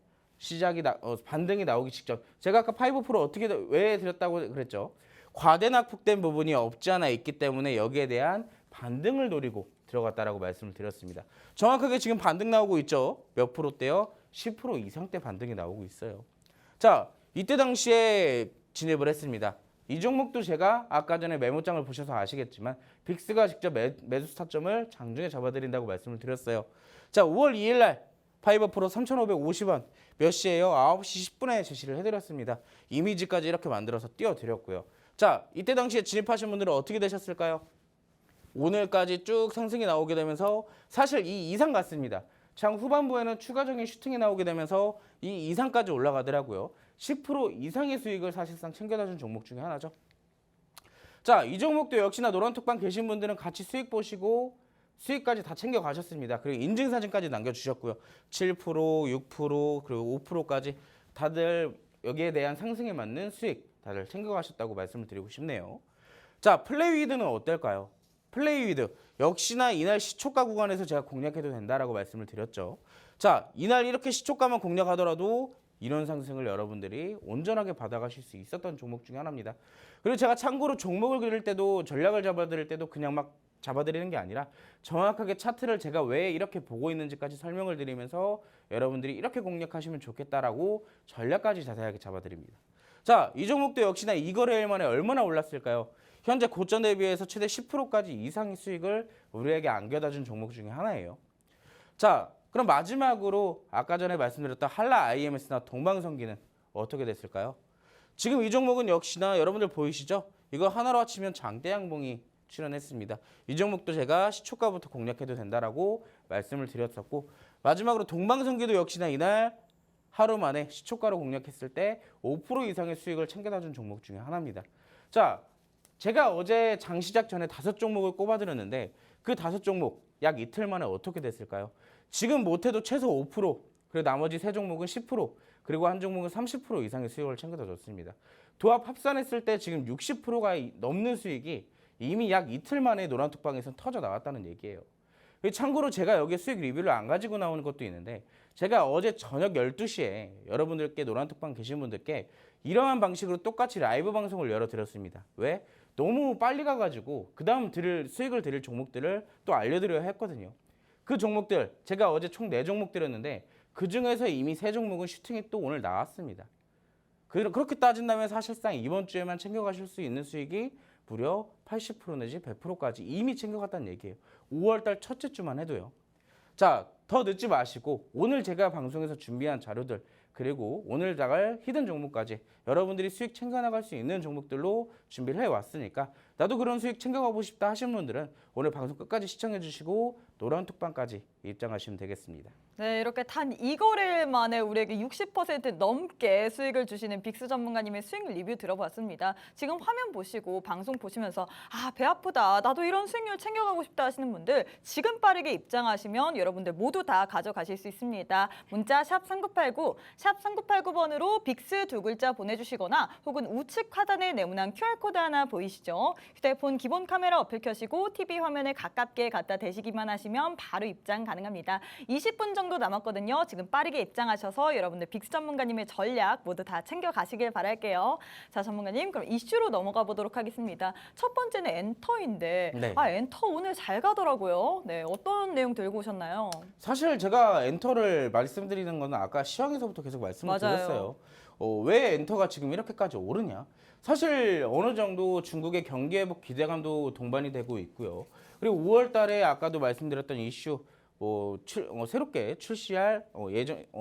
반등이 나오기 직전. 제가 아까 5% 왜 드렸다고 그랬죠? 과대 낙폭된 부분이 없지 않아 있기 때문에 여기에 대한 반등을 노리고 들어갔다라고 말씀을 드렸습니다. 정확하게 지금 반등 나오고 있죠? 몇 프로대요? 10% 이상대 반등이 나오고 있어요. 자, 이때 당시에 진입을 했습니다. 이 종목도 제가 아까 전에 메모장을 보셔서 아시겠지만 빅스가 직접 매수 타점을 장중에 잡아드린다고 말씀을 드렸어요. 자, 5월 2일 날 5% 3,550원 몇 시에요? 9시 10분에 제시를 해드렸습니다. 이미지까지 이렇게 만들어서 띄워드렸고요. 자, 이때 당시에 진입하신 분들은 어떻게 되셨을까요? 오늘까지 쭉 상승이 나오게 되면서 사실 이 이상 같습니다. 장 후반부에는 추가적인 슈팅이 나오게 되면서 이 이상까지 올라가더라고요. 10% 이상의 수익을 사실상 챙겨다 준 종목 중에 하나죠. 자, 이 종목도 역시나 노란톡방 계신 분들은 같이 수익 보시고 수익까지 다 챙겨 가셨습니다. 그리고 인증사진까지 남겨주셨고요. 7%, 6%, 그리고 5%까지 다들 여기에 대한 상승에 맞는 수익 다들 챙겨가셨다고 말씀을 드리고 싶네요. 자, 플레이위드는 어떨까요? 플레이위드 역시나 이날 시초가 구간에서 제가 공략해도 된다라고 말씀을 드렸죠. 자, 이날 이렇게 시초가만 공략하더라도 이런 상승을 여러분들이 온전하게 받아가실 수 있었던 종목 중에 하나입니다. 그리고 제가 참고로 종목을 그릴 때도 전략을 잡아드릴 때도 그냥 막 잡아드리는 게 아니라 정확하게 차트를 제가 왜 이렇게 보고 있는지까지 설명을 드리면서 여러분들이 이렇게 공략하시면 좋겠다라고 전략까지 자세하게 잡아드립니다. 자, 이 종목도 역시나 이 거래일 만에 얼마나 올랐을까요? 현재 고점 대비해서 최대 10%까지 이상의 수익을 우리에게 안겨다 준 종목 중에 하나예요. 자, 그럼 마지막으로 아까 전에 말씀드렸던 한라 IMS나 동방성기는 어떻게 됐을까요? 지금 이 종목은 역시나 여러분들 보이시죠? 이거 하나로 합치면 장대양봉이 출연했습니다. 이 종목도 제가 시초가부터 공략해도 된다라고 말씀을 드렸었고 마지막으로 동방성기도 역시나 이날 하루 만에 시초가로 공략했을 때 5% 이상의 수익을 챙겨다 준 종목 중에 하나입니다. 자, 제가 어제 장 시작 전에 5종목을 꼽아드렸는데 그 5종목 약 이틀 만에 어떻게 됐을까요? 지금 못해도 최소 5%, 그리고 나머지 3종목은 10%, 그리고 한 종목은 30% 이상의 수익을 챙겨다 줬습니다. 도합 합산했을 때 지금 60%가 넘는 수익이 이미 약 이틀 만에 노란톡방에서 터져 나왔다는 얘기예요. 참고로 제가 여기에 수익 리뷰를 안 가지고 나오는 것도 있는데 제가 어제 저녁 12시에 여러분들께 노란톡방 계신 분들께 이러한 방식으로 똑같이 라이브 방송을 열어드렸습니다. 왜? 너무 빨리 가가지고 그 다음 수익을 드릴 종목들을 또 알려드려야 했거든요. 그 종목들 제가 어제 총 4종목 드렸는데 그 중에서 이미 3종목은 슈팅이 또 오늘 나왔습니다. 그렇게 따진다면 사실상 이번 주에만 챙겨가실 수 있는 수익이 무려 80% 내지 100%까지 이미 챙겨갔다는 얘기예요. 5월달 첫째 주만 해도요. 자, 더 늦지 마시고 오늘 제가 방송에서 준비한 자료들 그리고 오늘 나갈 히든 종목까지 여러분들이 수익 챙겨나갈 수 있는 종목들로 준비를 해왔으니까 나도 그런 수익 챙겨가고 싶다 하시는 분들은 오늘 방송 끝까지 시청해 주시고 노란 톡방까지 입장하시면 되겠습니다. 네, 이렇게 단 2거래일 만에 우리에게 60% 넘게 수익을 주시는 빅스 전문가님의 수익 리뷰 들어봤습니다. 지금 화면 보시고 방송 보시면서 배 아프다, 나도 이런 수익률 챙겨가고 싶다 하시는 분들 지금 빠르게 입장하시면 여러분들 모두 다 가져가실 수 있습니다. 문자 샵 3989, 샵 3989번으로 빅스 두 글자 보내주시거나 혹은 우측 하단에 네모난 QR코드 하나 보이시죠? 휴대폰 기본 카메라 어플 켜시고 TV 화면에 가깝게 갖다 대시기만 하시면 바로 입장 가능합니다. 20분 정도 남았거든요. 지금 빠르게 입장하셔서 여러분들 빅스 전문가님의 전략 모두 다 챙겨가시길 바랄게요. 자, 전문가님, 그럼 이슈로 넘어가 보도록 하겠습니다. 첫 번째는 엔터인데 네. 엔터 오늘 잘 가더라고요. 네, 어떤 내용 들고 오셨나요? 사실 제가 엔터를 말씀드리는 거는 아까 시황에서부터 계속 말씀을 맞아요. 드렸어요. 왜 엔터가 지금 이렇게까지 오르냐? 사실 어느 정도 중국의 경기 회복 기대감도 동반이 되고 있고요. 그리고 5월 달에 아까도 말씀드렸던 이슈 새롭게 출시할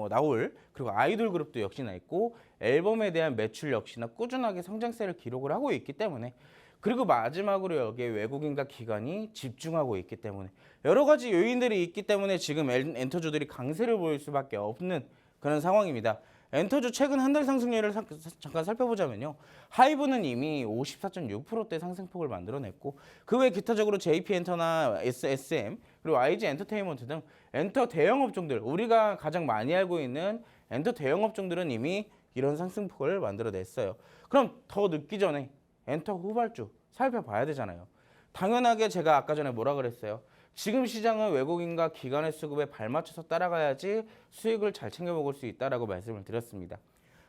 나올 그리고 아이돌 그룹도 역시나 있고 앨범에 대한 매출 역시나 꾸준하게 성장세를 기록을 하고 있기 때문에 그리고 마지막으로 여기에 외국인과 기관이 집중하고 있기 때문에 여러 가지 요인들이 있기 때문에 지금 엔터주들이 강세를 보일 수밖에 없는 그런 상황입니다. 엔터주 최근 한 달 상승률을 잠깐 살펴보자면요. 하이브는 이미 54.6%대 상승폭을 만들어냈고 그 외 기타적으로 JP엔터나 SM 그리고 IG 엔터테인먼트 등 엔터 대형 업종들 우리가 가장 많이 알고 있는 엔터 대형 업종들은 이미 이런 상승폭을 만들어냈어요. 그럼 더 늦기 전에 엔터 후발주 살펴봐야 되잖아요. 당연하게 제가 아까 전에 뭐라 그랬어요? 지금 시장은 외국인과 기관의 수급에 발맞춰서 따라가야지 수익을 잘 챙겨 먹을 수 있다라고 말씀을 드렸습니다.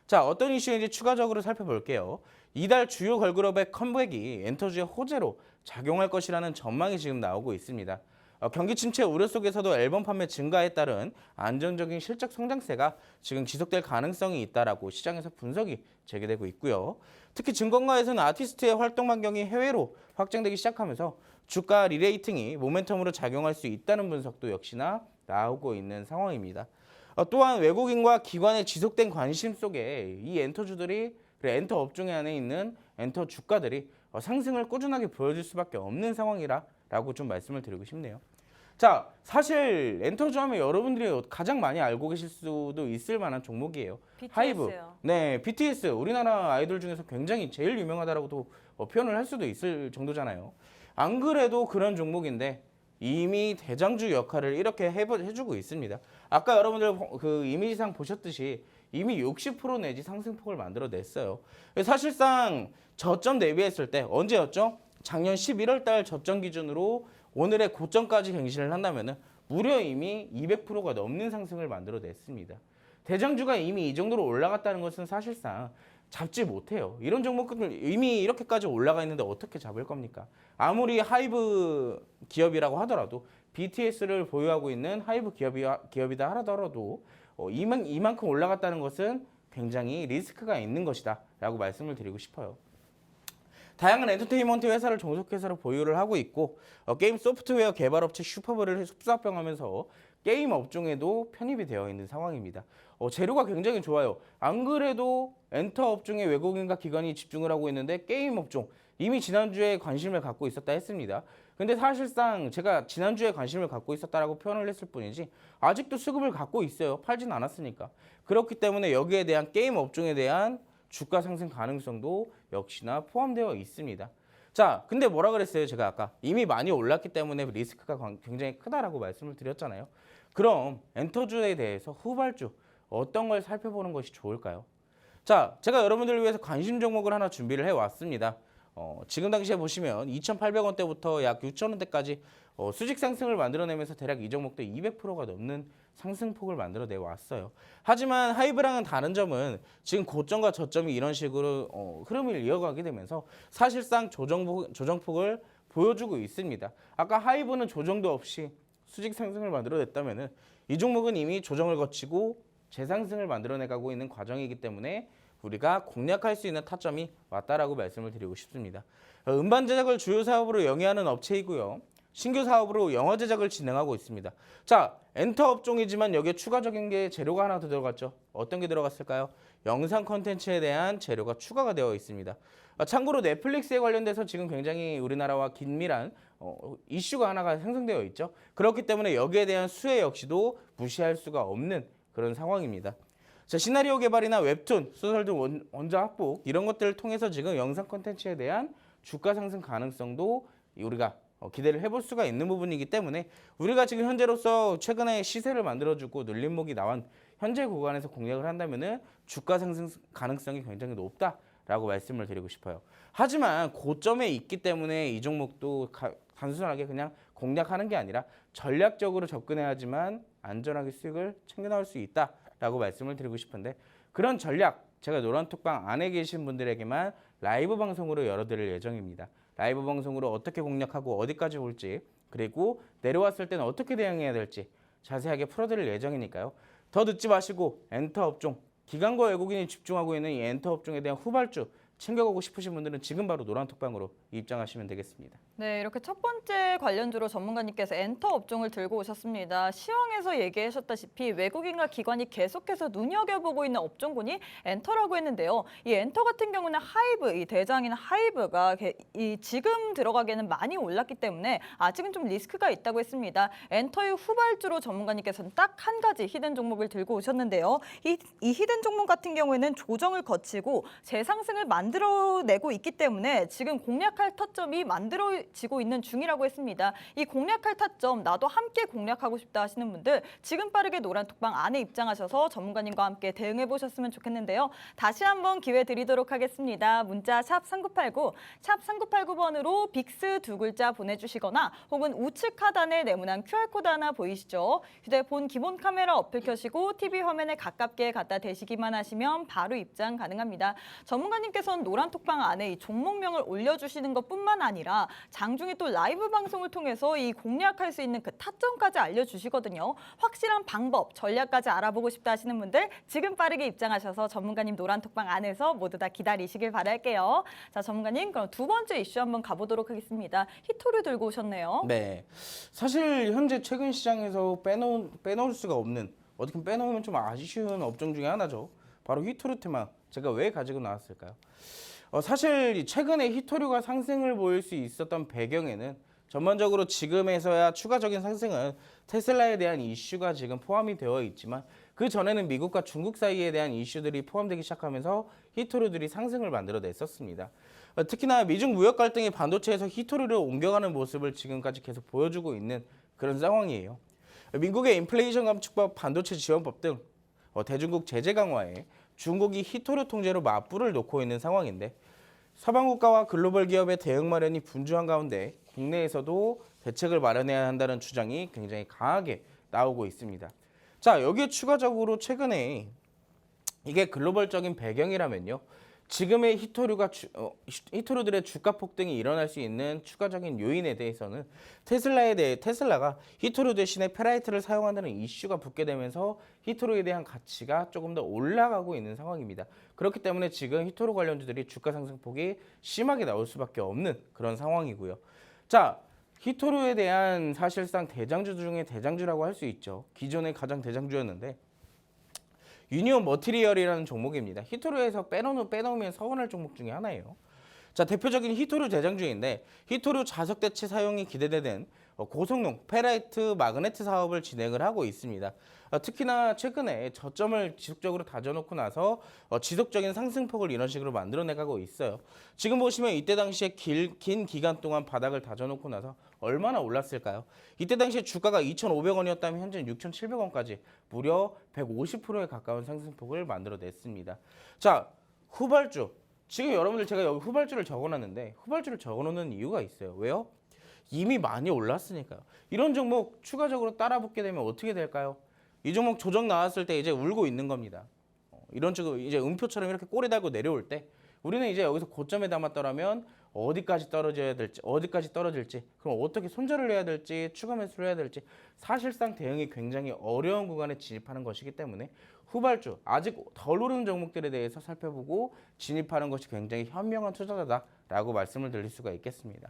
자, 어떤 이슈인지 추가적으로 살펴볼게요. 이달 주요 걸그룹의 컴백이 엔터주의 호재로 작용할 것이라는 전망이 지금 나오고 있습니다. 경기 침체 우려 속에서도 앨범 판매 증가에 따른 안정적인 실적 성장세가 지금 지속될 가능성이 있다라고 시장에서 분석이 제기되고 있고요. 특히 증권가에서는 아티스트의 활동 반경이 해외로 확장되기 시작하면서 주가 리레이팅이 모멘텀으로 작용할 수 있다는 분석도 역시나 나오고 있는 상황입니다. 또한 외국인과 기관의 지속된 관심 속에 이 엔터주들이 엔터 업종 안에 있는 엔터 주가들이 상승을 꾸준하게 보여줄 수밖에 없는 상황이라고 좀 말씀을 드리고 싶네요. 자, 사실 엔터주 하면 여러분들이 가장 많이 알고 계실 수도 있을 만한 종목이에요. BTS 요. 하이브. 네, BTS. 우리나라 아이돌 중에서 굉장히 제일 유명하다라고도 표현을 할 수도 있을 정도잖아요. 안 그래도 그런 종목인데 이미 대장주 역할을 이렇게 해주고 있습니다. 아까 여러분들 그 이미지상 보셨듯이 이미 60% 내지 상승폭을 만들어냈어요. 사실상 저점 대비했을 때 언제였죠? 작년 11월 달 저점 기준으로 오늘의 고점까지 갱신을 한다면 무려 이미 200%가 넘는 상승을 만들어냈습니다. 대장주가 이미 이 정도로 올라갔다는 것은 사실상 잡지 못해요. 이런 종목들 이미 이렇게까지 올라가 있는데 어떻게 잡을 겁니까? 아무리 하이브 기업이라고 하더라도 BTS를 보유하고 있는 하이브 기업이다 하더라도 이만큼 올라갔다는 것은 굉장히 리스크가 있는 것이다 라고 말씀을 드리고 싶어요. 다양한 엔터테인먼트 회사를 종속회사로 보유를 하고 있고 게임 소프트웨어 개발업체 슈퍼볼을 흡수합병하면서 게임 업종에도 편입이 되어 있는 상황입니다. 재료가 굉장히 좋아요. 안 그래도 엔터 업종에 외국인과 기관이 집중을 하고 있는데 게임 업종 이미 지난주에 관심을 갖고 있었다 했습니다. 근데 사실상 제가 지난주에 관심을 갖고 있었다라고 표현을 했을 뿐이지 아직도 수급을 갖고 있어요. 팔진 않았으니까. 그렇기 때문에 여기에 대한 게임 업종에 대한 주가 상승 가능성도 역시나 포함되어 있습니다. 자, 근데 뭐라 그랬어요? 제가 아까 이미 많이 올랐기 때문에 리스크가 굉장히 크다라고 말씀을 드렸잖아요. 그럼 엔터주에 대해서 후발주 어떤 걸 살펴보는 것이 좋을까요? 자, 제가 여러분들을 위해서 관심 종목을 하나 준비를 해왔습니다. 지금 당시에 보시면 2,800원대부터 약 6,000원대까지 수직 상승을 만들어내면서 대략 이 종목도 200%가 넘는 상승폭을 만들어내 왔어요. 하지만 하이브랑은 다른 점은 지금 고점과 저점이 이런 식으로 흐름을 이어가게 되면서 사실상 조정폭을 보여주고 있습니다. 아까 하이브는 조정도 없이 수직 상승을 만들어냈다면 이 종목은 이미 조정을 거치고 재상승을 만들어내가고 있는 과정이기 때문에 우리가 공략할 수 있는 타점이 왔다라고 말씀을 드리고 싶습니다. 음반 제작을 주요 사업으로 영위하는 업체이고요. 신규 사업으로 영화 제작을 진행하고 있습니다. 자, 엔터 업종이지만 여기에 추가적인 게 재료가 하나 더 들어갔죠. 어떤 게 들어갔을까요? 영상 콘텐츠에 대한 재료가 추가가 되어 있습니다. 참고로 넷플릭스에 관련돼서 지금 굉장히 우리나라와 긴밀한 이슈가 하나가 생성되어 있죠. 그렇기 때문에 여기에 대한 수혜 역시도 무시할 수가 없는 그런 상황입니다. 자, 시나리오 개발이나 웹툰, 소설 등 원작 확보 이런 것들을 통해서 지금 영상 콘텐츠에 대한 주가 상승 가능성도 우리가 기대를 해볼 수가 있는 부분이기 때문에 우리가 지금 현재로서 최근에 시세를 만들어주고 눌림목이 나온 현재 구간에서 공략을 한다면은 주가 상승 가능성이 굉장히 높다라고 말씀을 드리고 싶어요. 하지만 고점에 있기 때문에 이 종목도 단순하게 그냥 공략하는 게 아니라 전략적으로 접근해야지만 안전하게 수익을 챙겨 나올 수 있다라고 말씀을 드리고 싶은데 그런 전략 제가 노란톡방 안에 계신 분들에게만 라이브 방송으로 열어드릴 예정입니다. 라이브 방송으로 어떻게 공략하고 어디까지 올지 그리고 내려왔을 때는 어떻게 대응해야 될지 자세하게 풀어드릴 예정이니까요. 더 늦지 마시고 엔터 업종, 기관과 외국인이 집중하고 있는 이 엔터 업종에 대한 후발주 챙겨가고 싶으신 분들은 지금 바로 노란톡방으로 입장하시면 되겠습니다. 네, 이렇게 첫 번째 관련주로 전문가님께서 엔터 업종을 들고 오셨습니다. 시황에서 얘기하셨다시피 외국인과 기관이 계속해서 눈여겨보고 있는 업종군이 엔터라고 했는데요. 이 엔터 같은 경우는 하이브, 이 대장인 하이브가 지금 들어가기에는 많이 올랐기 때문에 아직은 좀 리스크가 있다고 했습니다. 엔터의 후발주로 전문가님께서는 딱 한 가지 히든 종목을 들고 오셨는데요. 이 히든 종목 같은 경우에는 조정을 거치고 재상승을 만들어내고 있기 때문에 지금 공략할 타점이 만들어지고 있는 중이라고 했습니다. 이 공략할 타점 나도 함께 공략하고 싶다 하시는 분들 지금 빠르게 노란톡방 안에 입장하셔서 전문가님과 함께 대응해 보셨으면 좋겠는데요. 다시 한번 기회 드리도록 하겠습니다. 문자 샵 3989, 샵 3989번으로 빅스 두 글자 보내주시거나 혹은 우측 하단에 네모난 QR코드 하나 보이시죠? 휴대폰 기본 카메라 어플 켜시고 TV 화면에 가깝게 갖다 대시기만 하시면 바로 입장 가능합니다. 전문가님께서는 노란톡방 안에 이 종목명을 올려주시는 것뿐만 아니라 장중에 또 라이브 방송을 통해서 이 공략할 수 있는 그 타점까지 알려주시거든요. 확실한 방법, 전략까지 알아보고 싶다 하시는 분들 지금 빠르게 입장하셔서 전문가님 노란톡방 안에서 모두 다 기다리시길 바랄게요. 자, 전문가님 그럼 두 번째 이슈 한번 가보도록 하겠습니다. 히토를 들고 오셨네요. 네, 사실 현재 최근 시장에서 빼놓을 수가 없는 어떻게 빼놓으면 좀 아쉬운 업종 중에 하나죠. 바로 히토르테마 제가 왜 가지고 나왔을까요? 사실 최근에 히토류가 상승을 보일 수 있었던 배경에는 전반적으로 지금에서야 추가적인 상승은 테슬라에 대한 이슈가 지금 포함이 되어 있지만 그 전에는 미국과 중국 사이에 대한 이슈들이 포함되기 시작하면서 히토류들이 상승을 만들어냈었습니다. 특히나 미중 무역 갈등이 반도체에서 히토류를 옮겨가는 모습을 지금까지 계속 보여주고 있는 그런 상황이에요. 미국의 인플레이션 감축법, 반도체 지원법 등 대중국 제재 강화에 중국이 히토류 통제로 맞불을 놓고 있는 상황인데 서방 국가와 글로벌 기업의 대응 마련이 분주한 가운데 국내에서도 대책을 마련해야 한다는 주장이 굉장히 강하게 나오고 있습니다. 자, 여기에 추가적으로 최근에 이게 글로벌적인 배경이라면요. 지금의 히토류들의 주가 폭등이 일어날 수 있는 추가적인 요인에 대해서는 테슬라가 히토류 대신에 페라이트를 사용한다는 이슈가 붙게 되면서 히토류에 대한 가치가 조금 더 올라가고 있는 상황입니다. 그렇기 때문에 지금 히토류 관련주들이 주가 상승폭이 심하게 나올 수밖에 없는 그런 상황이고요. 자, 히토류에 대한 사실상 대장주 중에 대장주라고 할 수 있죠. 기존의 가장 대장주였는데 유니온 머티리얼이라는 종목입니다. 히토류에서 빼놓으면 서운할 종목 중에 하나예요. 자, 대표적인 히토류 대장주인데 히토류 자석 대체 사용이 기대되는 고성능 페라이트 마그네트 사업을 진행을 하고 있습니다. 특히나 최근에 저점을 지속적으로 다져놓고 나서 지속적인 상승폭을 이런 식으로 만들어내가고 있어요. 지금 보시면 이때 당시에 긴 기간 동안 바닥을 다져놓고 나서 얼마나 올랐을까요? 이때 당시에 주가가 2,500원이었다면 현재는 6,700원까지 무려 150%에 가까운 상승폭을 만들어냈습니다. 자, 후발주. 지금 여러분들 제가 여기 후발주를 적어놨는데 후발주를 적어놓는 이유가 있어요. 왜요? 이미 많이 올랐으니까요. 이런 종목 추가적으로 따라붙게 되면 어떻게 될까요? 이 종목 조정 나왔을 때 이제 울고 있는 겁니다. 이런 식으로 이제 음표처럼 이렇게 꼬리 달고 내려올 때 우리는 이제 여기서 고점에 담았더라면 어디까지 떨어져야 될지, 어디까지 떨어질지, 그럼 어떻게 손절을 해야 될지, 추가 매수를 해야 될지 사실상 대응이 굉장히 어려운 구간에 진입하는 것이기 때문에 후발주, 아직 덜 오르는 종목들에 대해서 살펴보고 진입하는 것이 굉장히 현명한 투자자다라고 말씀을 드릴 수가 있겠습니다.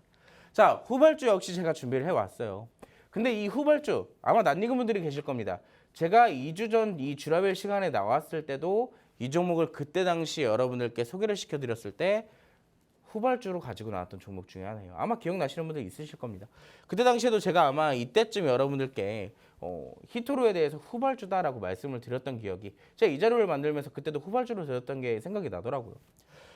자, 후발주 역시 제가 준비를 해왔어요. 근데 이 후발주 아마 낯익은 분들이 계실 겁니다. 제가 2주 전 이 쥬라벨 시간에 나왔을 때도 이 종목을 그때 당시 여러분들께 소개를 시켜드렸을 때 후발주로 가지고 나왔던 종목 중에 하나예요. 아마 기억나시는 분들 있으실 겁니다. 그때 당시에도 제가 아마 이때쯤 여러분들께 히토로에 대해서 후발주다라고 말씀을 드렸던 기억이, 제가 이 자료를 만들면서 그때도 후발주로 드렸던 게 생각이 나더라고요.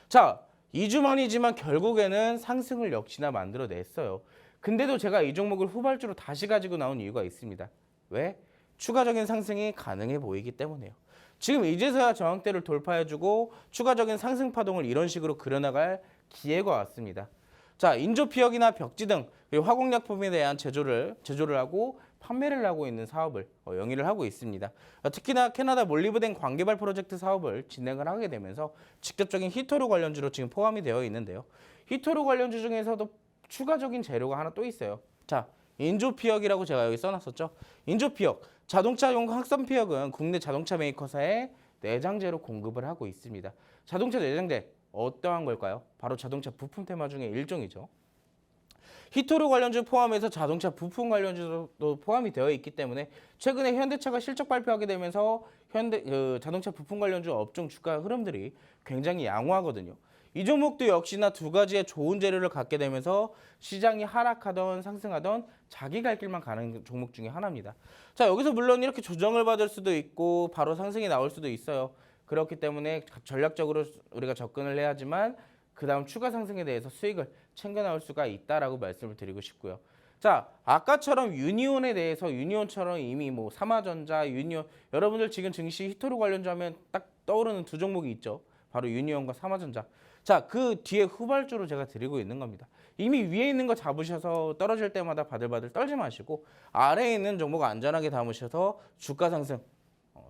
자, 2주 만이지만 결국에는 상승을 역시나 만들어냈어요. 근데도 제가 이 종목을 후발주로 다시 가지고 나온 이유가 있습니다. 왜? 추가적인 상승이 가능해 보이기 때문에요. 지금 이제서야 저항대를 돌파해주고 추가적인 상승 파동을 이런 식으로 그려나갈 기회가 왔습니다. 자, 인조피혁이나 벽지 등 화공약품에 대한 제조를 하고 판매를 하고 있는 사업을 영위를 하고 있습니다. 특히나 캐나다 몰리브덴 광개발 프로젝트 사업을 진행을 하게 되면서 직접적인 히토류 관련주로 지금 포함이 되어 있는데요. 히토류 관련주 중에서도 추가적인 재료가 하나 또 있어요. 자, 인조피혁이라고 제가 여기 써놨었죠. 인조피혁, 자동차용 확산피혁은 국내 자동차 메이커사에 내장재로 공급을 하고 있습니다. 자동차 내장재 어떠한 걸까요? 바로 자동차 부품 테마 중에 일종이죠. 히토류 관련주 포함해서 자동차 부품 관련주도 포함이 되어 있기 때문에 최근에 현대차가 실적 발표하게 되면서 자동차 부품 관련주 업종 주가 흐름들이 굉장히 양호하거든요. 이 종목도 역시나 두 가지의 좋은 재료를 갖게 되면서 시장이 하락하던 상승하던 자기 갈 길만 가는 종목 중에 하나입니다. 자, 여기서 물론 이렇게 조정을 받을 수도 있고 바로 상승이 나올 수도 있어요. 그렇기 때문에 전략적으로 우리가 접근을 해야지만 그 다음 추가 상승에 대해서 수익을 챙겨 나올 수가 있다라고 말씀을 드리고 싶고요. 자, 아까처럼 유니온에 대해서 유니온처럼 이미 뭐 삼화전자, 유니온, 여러분들 지금 증시 히토류 관련주 하면 딱 떠오르는 두 종목이 있죠. 바로 유니온과 삼화전자. 자, 그 뒤에 후발주로 제가 드리고 있는 겁니다. 이미 위에 있는 거 잡으셔서 떨어질 때마다 바들바들 떨지 마시고 아래에 있는 종목 안전하게 담으셔서 주가 상승,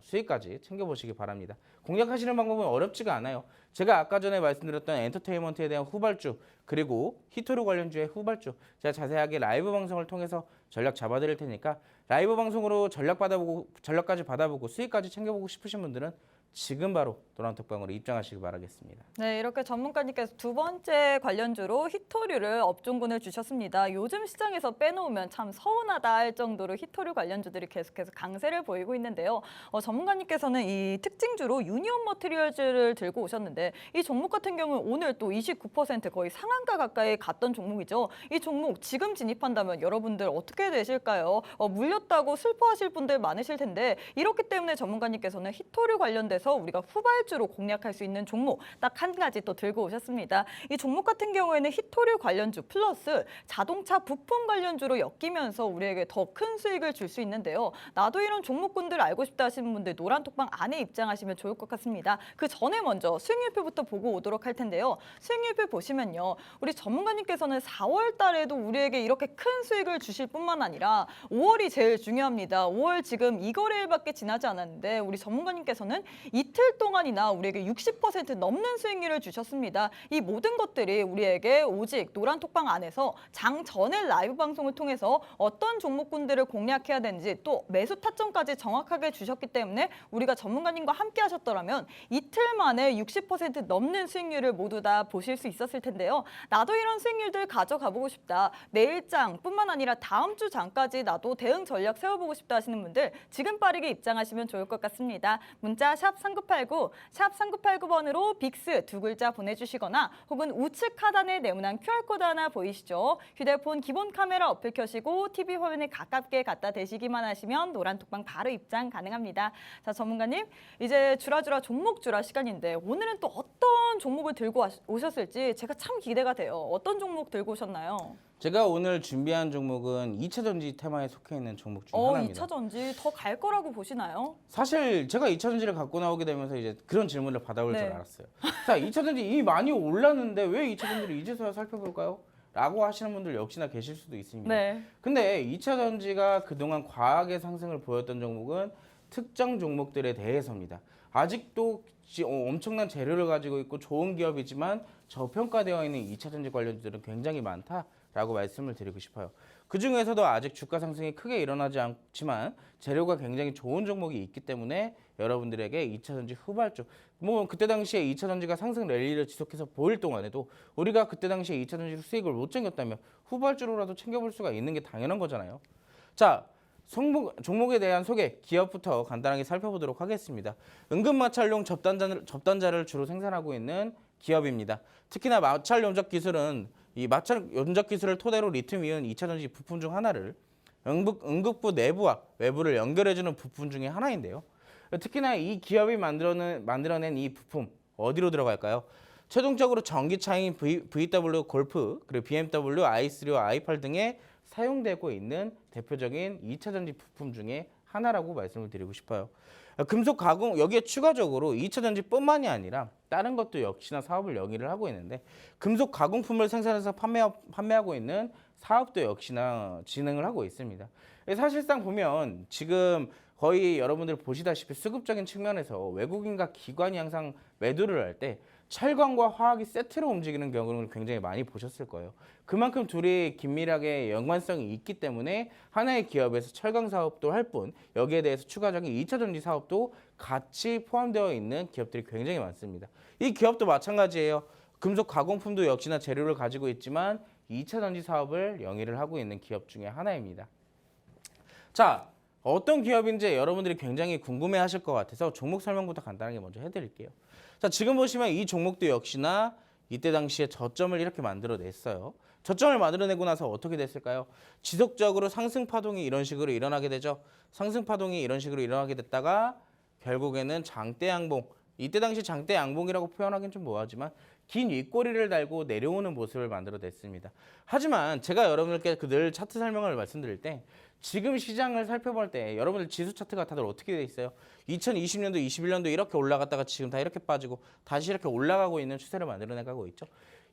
수익까지 챙겨보시기 바랍니다. 공략하시는 방법은 어렵지가 않아요. 제가 아까 전에 말씀드렸던 엔터테인먼트에 대한 후발주, 그리고 히토류 관련주의 후발주, 제가 자세하게 라이브 방송을 통해서 전략 잡아드릴 테니까 라이브 방송으로 전략까지 받아보고 수익까지 챙겨보고 싶으신 분들은 지금 바로 노란톡방으로 입장하시기 바라겠습니다. 네, 이렇게 전문가님께서 두 번째 관련주로 히토류를 업종군을 주셨습니다. 요즘 시장에서 빼놓으면 참 서운하다 할 정도로 히토류 관련주들이 계속해서 강세를 보이고 있는데요. 전문가님께서는 이 특징주로 유니온 머티리얼즈를 들고 오셨는데 이 종목 같은 경우는 오늘 또 29% 거의 상한가 가까이 갔던 종목이죠. 이 종목 지금 진입한다면 여러분들 어떻게 되실까요? 물렸다고 슬퍼하실 분들 많으실 텐데 이렇기 때문에 전문가님께서는 히토류 관련돼서 우리가 후발주로 공략할 수 있는 종목 딱 한 가지 또 들고 오셨습니다. 이 종목 같은 경우에는 히토류 관련주 플러스 자동차 부품 관련주로 엮이면서 우리에게 더 큰 수익을 줄 수 있는데요. 나도 이런 종목군들 알고 싶다 하시는 분들 노란톡방 안에 입장하시면 좋을 것 같습니다. 그 전에 먼저 수익률표부터 보고 오도록 할 텐데요. 수익률표 보시면요. 우리 전문가님께서는 4월 달에도 우리에게 이렇게 큰 수익을 주실 뿐만 아니라 5월이 제일 중요합니다. 5월 지금 2거래일밖에 지나지 않았는데 우리 전문가님께서는 이틀 동안이나 우리에게 60% 넘는 수익률을 주셨습니다. 이 모든 것들이 우리에게 오직 노란톡방 안에서 장 전에 라이브 방송을 통해서 어떤 종목군들을 공략해야 되는지 또 매수 타점까지 정확하게 주셨기 때문에 우리가 전문가님과 함께 하셨더라면 이틀 만에 60% 넘는 수익률을 모두 다 보실 수 있었을 텐데요. 나도 이런 수익률들 가져가 보고 싶다. 내일장뿐만 아니라 다음 주 장까지 나도 대응 전략 세워보고 싶다 하시는 분들 지금 빠르게 입장하시면 좋을 것 같습니다. 문자 샵 3989, 샵 3989번으로 빅스 두 글자 보내주시거나 혹은 우측 하단에 네모난 QR코드 하나 보이시죠? 휴대폰 기본 카메라 어플 켜시고 TV 화면에 가깝게 갖다 대시기만 하시면 노란톡방 바로 입장 가능합니다. 자, 전문가님, 이제 주라주라 종목 주라 시간인데 오늘은 또 어떤 종목을 들고 오셨을지 제가 참 기대가 돼요. 어떤 종목 들고 오셨나요? 제가 오늘 준비한 종목은 2차 전지 테마에 속해 있는 종목 중 하나입니다. 2차 전지 더 갈 거라고 보시나요? 사실 제가 2차 전지를 갖고 나오게 되면서 이제 그런 질문을 받아올 네. 줄 알았어요. 자, 2차 전지 이미 많이 올랐는데 왜 2차 전지를 이제서야 살펴볼까요? 라고 하시는 분들 역시나 계실 수도 있습니다. 네. 근데 2차 전지가 그동안 과하게 상승을 보였던 종목은 특정 종목들에 대해서입니다. 아직도 엄청난 재료를 가지고 있고 좋은 기업이지만 저평가되어 있는 2차 전지 관련주들은 굉장히 많다라고 말씀을 드리고 싶어요. 그중에서도 아직 주가 상승이 크게 일어나지 않지만 재료가 굉장히 좋은 종목이 있기 때문에 여러분들에게 2차전지 후발주, 뭐 그때 당시에 2차전지가 상승 랠리를 지속해서 보일 동안에도 우리가 그때 당시에 2차전지 수익을 못 챙겼다면 후발주로라도 챙겨볼 수가 있는 게 당연한 거잖아요. 자, 종목에 대한 소개, 기업부터 간단하게 살펴보도록 하겠습니다. 응급마찰용 접단자를 주로 생산하고 있는 기업입니다. 특히나 마찰 연적 기술은 이 마찰 연적 기술을 토대로 리튬이온 2차전지 부품 중 하나를 응급부 내부와 외부를 연결해주는 부품 중에 하나인데요. 특히나 이 기업이 만들어낸 이 부품 어디로 들어갈까요? 최종적으로 전기차인 VW 골프, 그리고 BMW, i3, i8 등에 사용되고 있는 대표적인 2차전지 부품 중에 하나라고 말씀을 드리고 싶어요. 금속 가공, 여기에 추가적으로 2차전지뿐만이 아니라 다른 것도 역시나 사업을 영위를 하고 있는데 금속 가공품을 생산해서 판매하고 있는 사업도 역시나 진행을 하고 있습니다. 사실상 보면 지금 거의 여러분들 보시다시피 수급적인 측면에서 외국인과 기관이 항상 매도를 할 때 철강과 화학이 세트로 움직이는 경우를 굉장히 많이 보셨을 거예요. 그만큼 둘이 긴밀하게 연관성이 있기 때문에 하나의 기업에서 철강 사업도 할 뿐 여기에 대해서 추가적인 2차전지 사업도 같이 포함되어 있는 기업들이 굉장히 많습니다. 이 기업도 마찬가지예요. 금속 가공품도 역시나 재료를 가지고 있지만 2차전지 사업을 영위를 하고 있는 기업 중에 하나입니다. 자, 어떤 기업인지 여러분들이 굉장히 궁금해하실 것 같아서 종목 설명부터 간단하게 먼저 해드릴게요. 자, 지금 보시면 이 종목도 역시나 이때 당시에 저점을 이렇게 만들어냈어요. 저점을 만들어내고 나서 어떻게 됐을까요? 지속적으로 상승 파동이 이런 식으로 일어나게 되죠. 상승 파동이 이런 식으로 일어나게 됐다가 결국에는 장대 양봉, 이때 당시 장대 양봉이라고 표현하기는 좀 뭐하지만 긴 윗꼬리를 달고 내려오는 모습을 만들어냈습니다. 하지만 제가 여러분들께 늘 차트 설명을 말씀드릴 때 지금 시장을 살펴볼 때 여러분들 지수 차트가 다들 어떻게 돼 있어요? 2020년도, 21년도 이렇게 올라갔다가 지금 다 이렇게 빠지고 다시 이렇게 올라가고 있는 추세를 만들어내가고 있죠.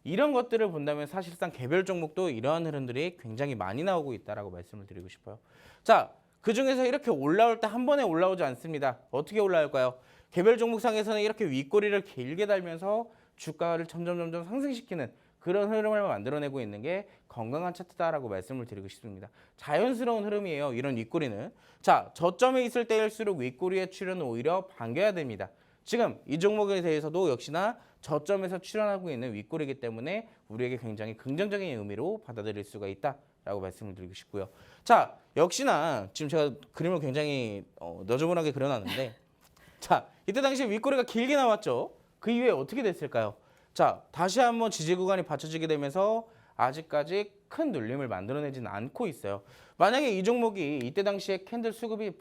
이런 것들을 본다면 사실상 개별 종목도 이러한 흐름들이 굉장히 많이 나오고 있다라고 말씀을 드리고 싶어요. 자, 그중에서 이렇게 올라올 때 한 번에 올라오지 않습니다. 어떻게 올라올까요? 개별 종목상에서는 이렇게 윗꼬리를 길게 달면서 주가를 점점 상승시키는 그런 흐름을 만들어내고 있는 게 건강한 차트다라고 말씀을 드리고 싶습니다. 자연스러운 흐름이에요. 이런 윗꼬리는. 자, 저점에 있을 때일수록 윗꼬리의 출현은 오히려 반겨야 됩니다. 지금 이 종목에 대해서도 역시나 저점에서 출현하고 있는 윗꼬리이기 때문에 우리에게 굉장히 긍정적인 의미로 받아들일 수가 있다라고 말씀을 드리고 싶고요. 자, 역시나 지금 제가 그림을 굉장히 너저분하게 그려놨는데 자, 이때 당시에 윗꼬리가 길게 나왔죠. 그 이후에 어떻게 됐을까요? 자, 다시 한번 지지 구간이 받쳐지게 되면서 아직까지 큰 눌림을 만들어내지는 않고 있어요. 만약에 이 종목이 이때 당시에 캔들 수급이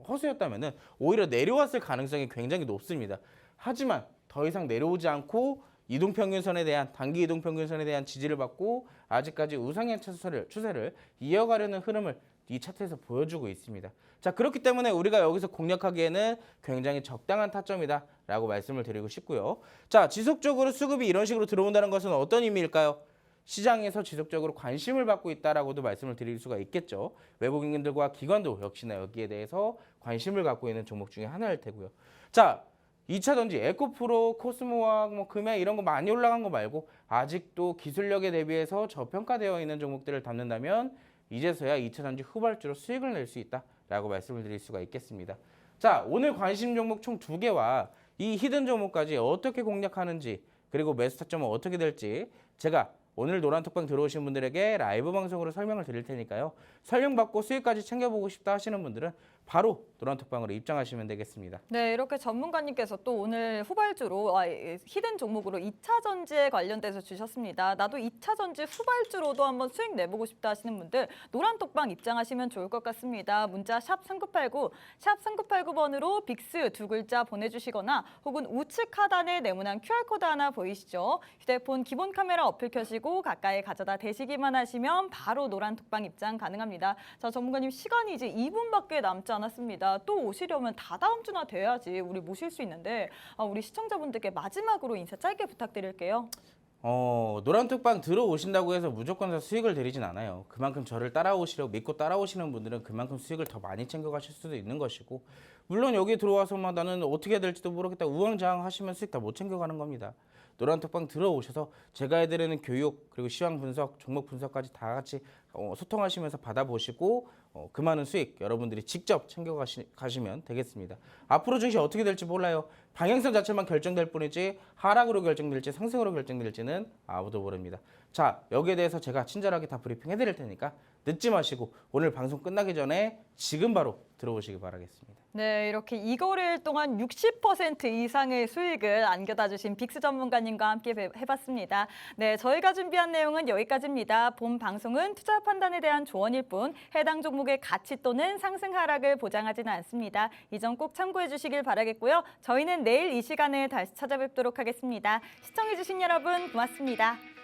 허수였다면 오히려 내려왔을 가능성이 굉장히 높습니다. 하지만 더 이상 내려오지 않고 이동평균선에 대한 단기 이동평균선에 대한 지지를 받고 아직까지 우상향 추세를 이어가려는 흐름을 이 차트에서 보여주고 있습니다. 자, 그렇기 때문에 우리가 여기서 공략하기에는 굉장히 적당한 타점이다라고 말씀을 드리고 싶고요. 자, 지속적으로 수급이 이런 식으로 들어온다는 것은 어떤 의미일까요? 시장에서 지속적으로 관심을 받고 있다라고도 말씀을 드릴 수가 있겠죠. 외국인들과 기관도 역시나 여기에 대해서 관심을 갖고 있는 종목 중에 하나일 테고요. 자, 2차전지 에코프로, 코스모화학, 금야 이런 거 많이 올라간 거 말고 아직도 기술력에 대비해서 저평가되어 있는 종목들을 담는다면 이제서야 2차전지 후발주로 수익을 낼 수 있다라고 말씀을 드릴 수가 있겠습니다. 자, 오늘 관심 종목 총 2개와 이 히든 종목까지 어떻게 공략하는지 그리고 매수 타점은 어떻게 될지 제가 오늘 노란톡방 들어오신 분들에게 라이브 방송으로 설명을 드릴 테니까요. 설명받고 수익까지 챙겨보고 싶다 하시는 분들은 바로 노란톡방으로 입장하시면 되겠습니다. 네, 이렇게 전문가님께서 또 오늘 후발주로 히든 종목으로 2차 전지에 관련돼서 주셨습니다. 나도 2차 전지 후발주로도 한번 수익 내보고 싶다 하시는 분들 노란톡방 입장하시면 좋을 것 같습니다. 문자 샵 3989, 샵 3989번으로 빅스 2글자 보내주시거나 혹은 우측 하단에 네모난 QR코드 하나 보이시죠? 휴대폰 기본 카메라 어플 켜시고 가까이 가져다 대시기만 하시면 바로 노란톡방 입장 가능합니다. 자, 전문가님 시간이 이제 2분밖에 남지 않았습니다. 또 오시려면 다다음 주나 돼야지 우리 모실 수 있는데 우리 시청자분들께 마지막으로 인사 짧게 부탁드릴게요. 노란톡방 들어오신다고 해서 무조건 다 수익을 드리진 않아요. 그만큼 저를 따라오시려고 믿고 따라오시는 분들은 그만큼 수익을 더 많이 챙겨가실 수도 있는 것이고 물론 여기 들어와서 나는 어떻게 해야 될지도 모르겠다 우왕좌왕 하시면 수익 다 못 챙겨가는 겁니다. 노란톡방 들어오셔서 제가 해드리는 교육 그리고 시황 분석, 종목 분석까지 다 같이 소통하시면서 받아보시고 그 많은 수익 여러분들이 직접 챙겨가시면 되겠습니다. 앞으로 증시 어떻게 될지 몰라요. 방향성 자체만 결정될 뿐이지 하락으로 결정될지 상승으로 결정될지는 아무도 모릅니다. 자, 여기에 대해서 제가 친절하게 다 브리핑 해드릴 테니까 늦지 마시고 오늘 방송 끝나기 전에 지금 바로 들어오시기 바라겠습니다. 네, 이렇게 2거래일 동안 60% 이상의 수익을 안겨다 주신 빅스 전문가님과 함께 해봤습니다. 네, 저희가 준비한 내용은 여기까지입니다. 본 방송은 투자 판단에 대한 조언일 뿐 해당 종목의 가치 또는 상승 하락을 보장하지는 않습니다. 이 점 꼭 참고해 주시길 바라겠고요. 저희는 내일 이 시간에 다시 찾아뵙도록 하겠습니다. 시청해 주신 여러분 고맙습니다.